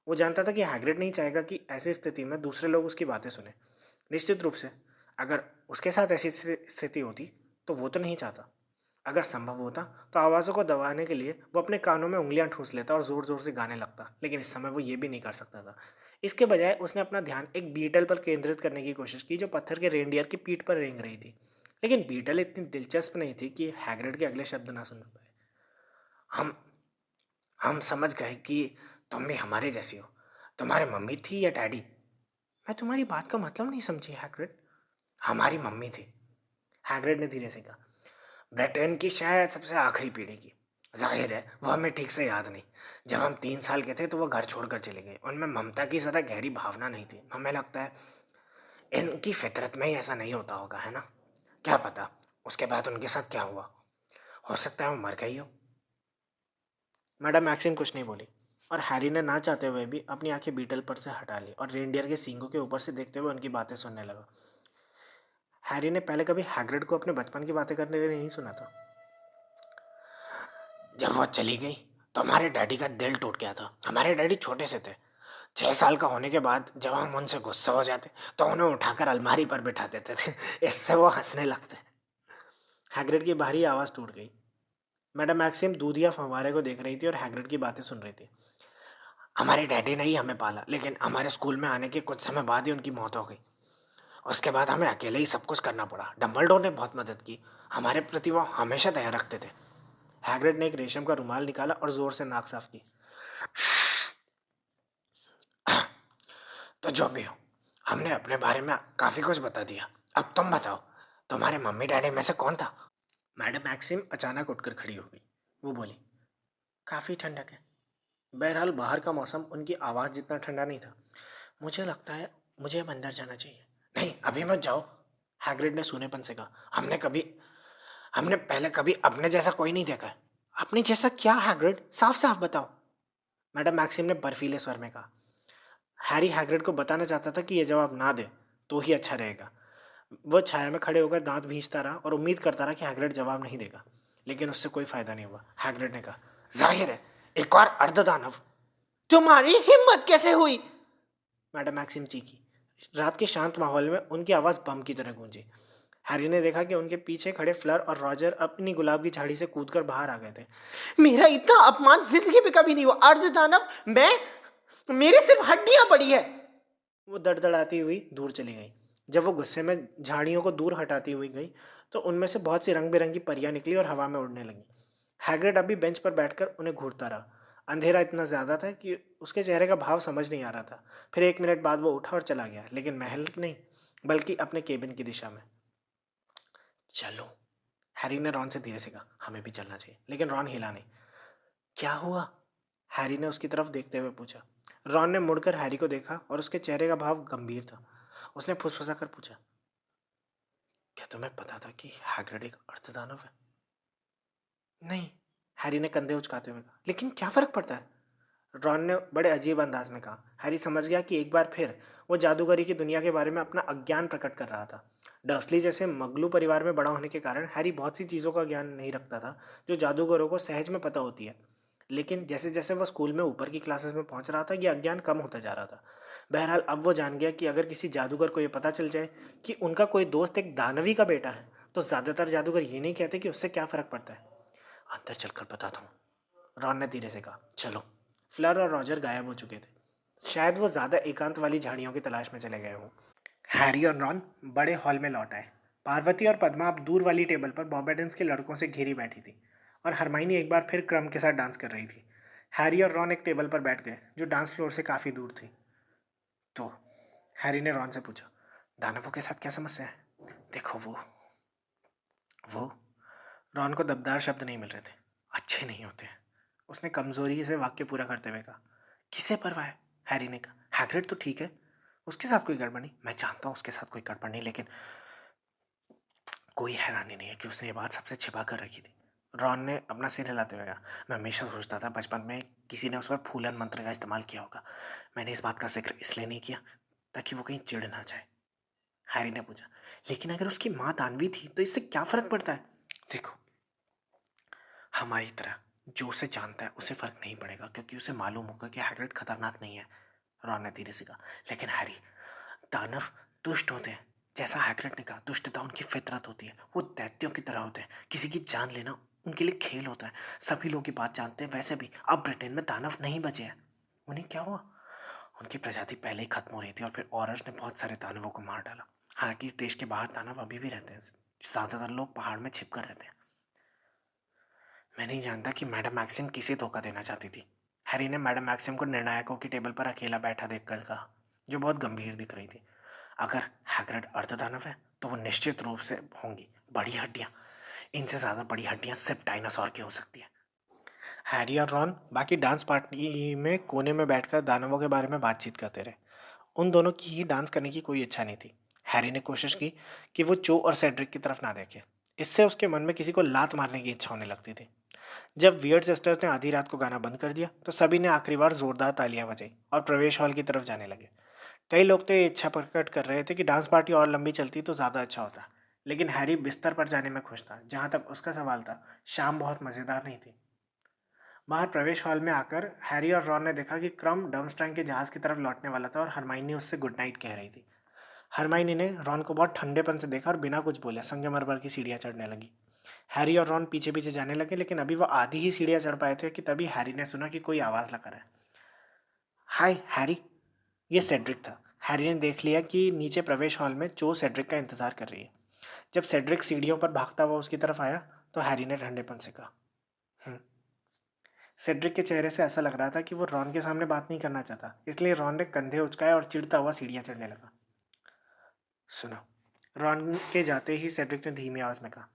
Speaker 1: वो जानता था कि हैग्रिड नहीं चाहेगा कि ऐसी स्थिति में दूसरे लोग उसकी बातें सुने। निश्चित रूप से, अगर उसके साथ ऐसी स्थिति होती, तो वो तो नहीं चाहता। अगर संभव होता, तो आवाज़ों को दबाने के लिए वो अपने कानों में उँगलियाँ ठूँस लेता और ज़ोर-ज़ोर से गाने लगता, लेकिन इस समय वो ये भी नहीं कर सकता था। इसके बजाय उसने अपना ध्यान एक बीटल पर केंद्रित करने की कोशिश की, जो पत्थर के रेनडियर की पीठ पर रेंग रही थी। लेकिन बीटल इतनी दिलचस्प नहीं थी कि हैग्रिड के अगले शब्द ना सुन पाए। हम हम समझ गए कि तुम भी हमारे जैसी हो। तुम्हारी मम्मी थी या डैडी? मैं तुम्हारी बात का मतलब नहीं समझी हैग्रिड। हमारी मम्मी थी, हैग्रिड ने धीरे से कहा। ब्रिटेन की शायद सबसे आखिरी पीढ़ी की। जाहिर है वो हमें ठीक से याद नहीं। जब हम 3 साल के थे तो वो घर छोड़कर चले गए। उनमें ममता की ज़्यादा गहरी भावना नहीं थी। हमें लगता है इनकी फितरत में ही ऐसा नहीं होता होगा, है ना? क्या पता उसके बाद उनके साथ क्या हुआ। हो सकता है वो मर गई हो। मैडम मैक्सिन कुछ नहीं बोली और हैरी ने ना चाहते हुए भी अपनी आंखें बीटल पर से हटा ली और रेनडियर के सींगों के ऊपर से देखते हुए उनकी बातें सुनने लगा। हैरी ने पहले कभी हैग्रिड को अपने बचपन की बातें करने नहीं सुना था। जब वो चली गई तो हमारे डैडी का दिल टूट गया था। हमारे डैडी छोटे से थे। 6 साल का होने के बाद जब हम उनसे गुस्सा हो जाते तो उन्हें उठाकर अलमारी पर बिठा देते थे। इससे वो हंसने लगते। हैग्रिड की बाहरी आवाज़ टूट गई। मैडम मैक्सिम दूध या फव्वारे को देख रही थी और हैग्रिड की बातें सुन रही थी। हमारे डैडी ने ही हमें पाला, लेकिन हमारे स्कूल में आने के कुछ समय बाद ही उनकी मौत हो गई। उसके बाद हमें अकेले ही सब कुछ करना पड़ा। डम्बलडोर ने बहुत मदद की। हमारे प्रति वो हमेशा तैयार रखते थे। हैग्रिड ने एक रेशम का रुमाल निकाला और जोर से नाक साफ की। तो जो भी हो, हमने अपने बारे में काफ़ी कुछ बता दिया। अब तुम बताओ, तुम्हारे मम्मी डैडी में से कौन था? मैडम मैक्सिम अचानक उठकर खड़ी हो गई। वो बोली, काफ़ी ठंडक है। बहरहाल बाहर का मौसम उनकी आवाज़ जितना ठंडा नहीं था। मुझे लगता है मुझे अब अंदर जाना चाहिए। नहीं, अभी मत जाओ, हैग्रिड ने सूनेपन से कहा। हमने पहले कभी अपने जैसा कोई नहीं देखा है। अपने जैसा क्या हैग्रिड? साफ साफ बताओ, मैडम मैक्सिम ने बर्फीले स्वर में कहा। हैरी हैग्रिड को बताना चाहता था कि यह जवाब ना दे तो ही अच्छा रहेगा। वह छाया में खड़े होकर दांत भींचता रहा और उम्मीद करता रहा कि हैग्रिड जवाब नहीं देगा, लेकिन उससे कोई फायदा नहीं हुआ। हैग्रिड ने कहा, जाहिर है एक और अर्धदानव। तुम्हारी हिम्मत कैसे हुई? मैडम मैक्सिम चीखी। रात के शांत माहौल में उनकी आवाज़ बम की तरह गूंजी। हैरी ने देखा कि उनके पीछे खड़े फ्लर और रॉजर अपनी गुलाब की झाड़ी से कूदकर बाहर आ गए थे। मेरा इतना अपमान जिंदगी में कभी नहीं हुआ, अर्धदानव मैं, मेरे सिर्फ हड्डियां पड़ी है। वो दड़दड़ाती हुई दूर चली गई। जब वो गुस्से में झाड़ियों को दूर हटाती हुई गई तो उनमें से बहुत सी रंग बिरंगी परियां निकली और हवा में उड़ने लगी। हैग्रिड अभी बेंच पर बैठकर उन्हें घूरता रहा। अंधेरा इतना ज़्यादा था कि उसके चेहरे का भाव समझ नहीं आ रहा था। फिर 1 मिनट बाद वो उठा और चला गया, लेकिन महल नहीं, बल्कि अपने केबिन की दिशा में। चलो, हैरी ने रॉन से धीरे से कहा। हमें भी चलना चाहिए, लेकिन रॉन हिला नहीं। क्या हुआ? हैरी ने उसकी तरफ देखते हुए पूछा। रॉन ने मुड़कर हैरी को देखा और उसके चेहरे का भाव गंभीर था। उसने फुसफुसा कर पूछा, क्या तुम्हें पता था कि हैग्रिड एक अर्धदानव है? नहीं, हैरी ने कंधे उचकाते हुए कहा। लेकिन क्या फर्क पड़ता है? रॉन ने बड़े अजीब अंदाज में कहा। हैरी समझ गया कि एक बार फिर वो जादूगरी की दुनिया के बारे में अपना अज्ञान प्रकट कर रहा था। डर्सली जैसे मगलू परिवार में बड़ा होने के कारण हैरी बहुत सी चीज़ों का ज्ञान नहीं रखता था जो जादूगरों को सहज में पता होती है। लेकिन जैसे जैसे वह स्कूल में ऊपर की क्लासेस में पहुंच रहा था, यह अज्ञान कम होता जा रहा था। बहरहाल अब वो जान गया कि अगर किसी जादूगर को यह पता चल जाए कि उनका कोई दोस्त एक दानवी का बेटा है, तो ज़्यादातर जादूगर ये नहीं कहते कि उससे क्या फ़र्क पड़ता है। अंदर चलकर बताता हूँ, रॉन ने धीरे से कहा। चलो। फ्लर और रॉजर गायब हो चुके थे। शायद वो ज़्यादा एकांत वाली झाड़ियों की तलाश में चले गए हों। हैरी और रॉन बड़े हॉल में लौट आए। पार्वती और पद्मा अब दूर वाली टेबल पर बॉबेडेंस के लड़कों से घिरी बैठी थी और हरमाइनी एक बार फिर क्रम के साथ डांस कर रही थी। हैरी और रॉन एक टेबल पर बैठ गए जो डांस फ्लोर से काफ़ी दूर थी। तो हैरी ने रॉन से पूछा, दानवों के साथ क्या समस्या है? देखो वो रॉन को दबदार शब्द नहीं मिल रहे थे। अच्छे नहीं होते हैं, उसने कमजोरी से वाक्य पूरा करते हुए कहा। किसे परवाह है? हैरी ने कहा। हैग्रिड तो ठीक है, उसके साथ कोई गड़बड़ नहीं। मैं जानता हूँ उसके साथ कोई गड़बड़ नहीं, लेकिन कोई हैरानी नहीं है कि उसने ये बात सबसे छिपा कर रखी थी। रॉन ने अपना सिर हिलाते हुए कहा। मैं हमेशा सोचता था बचपन में किसी ने उस पर फूलन मंत्र का इस्तेमाल किया होगा। मैंने इस बात का जिक्र इसलिए नहीं किया ताकि वो कहीं चिढ़ ना जाए। हैरी ने पूछा, लेकिन अगर उसकी माँ दानवी थी तो इससे क्या फर्क पड़ता है? देखो, हमारी तरह जो उसे जानता है उसे फर्क नहीं पड़ेगा, क्योंकि उसे मालूम होगा कि हैग्रिड खतरनाक नहीं है। रॉन ने धीरे से कहा। लेकिन हैरी, दानव दुष्ट होते हैं। जैसा हैग्रिड ने कहा, दुष्टता उनकी फितरत होती है। वो दैत्यों की तरह होते हैं। किसी की जान लेना उनके लिए खेल होता है। सभी लोग ये बात जानते हैं। वैसे भी अब ब्रिटेन में दानव नहीं बचे हैं। उन्हें क्या हुआ? उनकी प्रजाति पहले ही खत्म हो रही थी और फिर ऑरस ने बहुत सारे दानवों को मार डाला। हालांकि इस देश के बाहर दानव अभी भी रहते हैं। ज्यादातर लोग पहाड़ में छिप कर रहते हैं। मैं नहीं जानता कि मैडम मैक्सिम किसे धोखा देना चाहती थी। हैरी ने मैडम मैक्सिम को निर्णायकों की टेबल पर अकेला बैठा देखकर कहा, जो बहुत गंभीर दिख रही थी। अगर हैग्रिड अर्धदानव है तो वो निश्चित रूप से होंगी बड़ी हड्डियां। इनसे ज़्यादा बड़ी हड्डियां सिर्फ डायनासोर की हो सकती है। हैरी और रॉन बाकी डांस पार्टी में कोने में बैठकर दानवों के बारे में बातचीत करते रहे। उन दोनों की ही डांस करने की कोई इच्छा नहीं थी। हैरी ने कोशिश की कि वो जो और सेड्रिक की तरफ ना देखे। इससे उसके मन में किसी को लात मारने की इच्छा होने लगती थी। जब वियर्ड सिस्टर्स ने आधी रात को गाना बंद कर दिया तो सभी ने आखिरी बार जोरदार तालियां बजाई और प्रवेश हॉल की तरफ जाने लगे। कई लोग तो ये इच्छा प्रकट कर रहे थे कि डांस पार्टी और लंबी चलती तो ज़्यादा अच्छा होता। लेकिन हैरी बिस्तर पर जाने में खुश था। जहाँ तक उसका सवाल था, शाम बहुत मज़ेदार नहीं थी। बाहर प्रवेश हॉल में आकर हैरी और रॉन ने देखा कि क्रम डर्मस्ट्रैंग के जहाज़ की तरफ लौटने वाला था और हरमाइनी उससे गुड नाइट कह रही थी। हरमाइनी ने रॉन को बहुत ठंडेपन से देखा और बिना कुछ बोले संगमरमर की सीढ़ियाँ चढ़ने लगी। हैरी और रॉन पीछे पीछे जाने लगे, लेकिन अभी वो आधी ही सीढ़ियाँ चढ़ पाए थे कि तभी हैरी ने सुना कि कोई आवाज़ लगा रहा है। हाय हैरी, ये सेड्रिक था। हैरी ने देख लिया कि नीचे प्रवेश हॉल में जो सेड्रिक का इंतजार कर रही है। जब सेड्रिक सीढ़ियों पर भागता हुआ उसकी तरफ आया तो हैरी ने ठंडेपन से कहा, सेड्रिक के चेहरे से ऐसा लग रहा था कि वो रॉन के सामने बात नहीं करना चाहता। इसलिए रॉन ने कंधे उचकाए और चिढ़ता हुआ सीढ़ियाँ चढ़ने लगा। सुनो, रॉन के जाते ही सेड्रिक ने धीमी आवाज़ में कहा,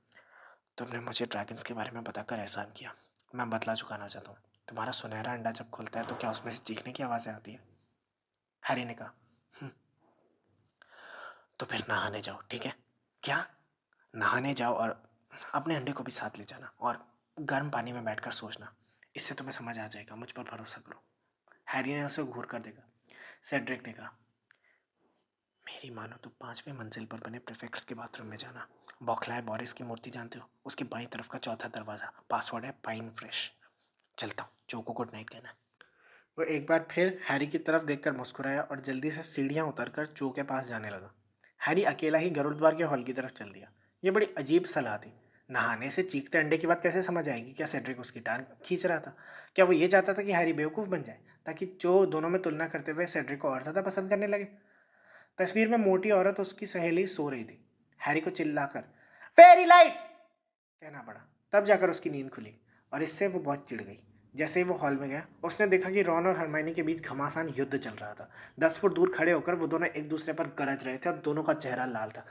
Speaker 1: तुमने मुझे ड्रैगन्स के बारे में बताकर एहसान किया। मैं बदला चुकाना चाहता हूँ। तुम्हारा सुनहरा अंडा जब खुलता है तो क्या उसमें से चीखने की आवाज़ें आती है? हैरी ने कहा, "हम्म, तो फिर नहाने जाओ, ठीक है?" क्या? नहाने जाओ और अपने अंडे को भी साथ ले जाना और गर्म पानी में बैठकर सोचना। इससे तुम्हें समझ आ जाएगा। मुझ पर भरोसा करो। हैरी ने उसे घूर कर देखा। सेड्रिक ने कहा, मेरी मानो तो 5वीं मंजिल पर बने प्रीफेक्ट्स के बाथरूम में जाना। बौखलाए बोरिस की मूर्ति जानते हो? उसकी बाईं तरफ का चौथा दरवाज़ा। पासवर्ड है पाइन फ्रेश। चलता हूँ, जो को गुड नाइट कहना है। वो एक बार फिर हैरी की तरफ देखकर मुस्कुराया और जल्दी से सीढ़ियाँ उतरकर चो के पास जाने लगा। हैरी अकेला ही गुरुद्वार के हॉल की तरफ चल दिया। ये बड़ी अजीब सलाह थी। नहाने से चीखते अंडे की बात कैसे समझ आएगी? क्या सेड्रिक उसकी टांग खींच रहा था? क्या वो ये चाहता था कि हैरी बेवकूफ़ बन जाए, ताकि चो दोनों में तुलना करते हुए सेड्रिक को और ज़्यादा पसंद करने लगे? तस्वीर में मोटी औरत उसकी सहेली सो रही थी। हैरी को चिल्लाकर फेरी लाइट्स कहना पड़ा। तब जाकर उसकी नींद खुली और इससे वो बहुत चिढ़ गई। जैसे ही वो हॉल में गया, उसने देखा कि रॉन और हरमाइनी के बीच घमासान युद्ध चल रहा था। 10 फुट दूर खड़े होकर वो दोनों एक दूसरे पर गरज रहे थे और दोनों का चेहरा लाल था।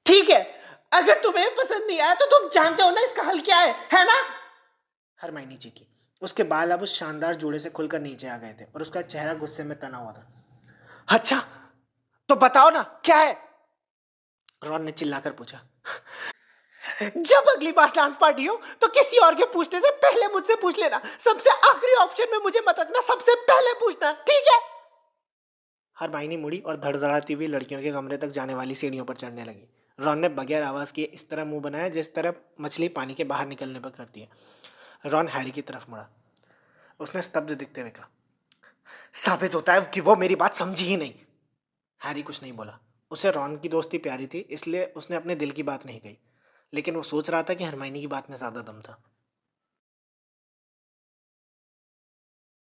Speaker 1: ठीक है, अगर तुम्हें पसंद नहीं आया तो तुम जानते हो ना इसका हल क्या है ना? हरमाइनी चीखी। उसके बाल अब उस शानदार जोड़े से खुलकर नीचे आ गए थे और उसका चेहरा गुस्से में तना हुआ था। अच्छा, तो बताओ ना क्या है? रॉन ने चिल्लाकर पूछा। जब अगली बार डांस पार्टी हो तो किसी और के पूछने से पहले मुझसे पूछ लेना। सबसे आखिरी ऑप्शन में मुझे मत रखना, सबसे पहले पूछना, ठीक है? हरमाइनी मुड़ी और धड़धड़ाती हुई लड़कियों के कमरे तक जाने वाली सीढ़ियों पर चढ़ने लगी। रॉन ने बगैर आवाज किए इस तरह मुंह बनाया जिस तरह मछली पानी के बाहर निकलने पर करती है। रॉन हैरी की तरफ मुड़ा। उसने स्तब्ध दिखते हुए कहा, साबित होता है कि वो मेरी बात समझी ही नहीं। हैरी कुछ नहीं बोला। उसे रॉन की दोस्ती प्यारी थी, इसलिए उसने अपने दिल की बात नहीं कही। लेकिन वो सोच रहा था कि हरमाइनी की बात में ज़्यादा दम था।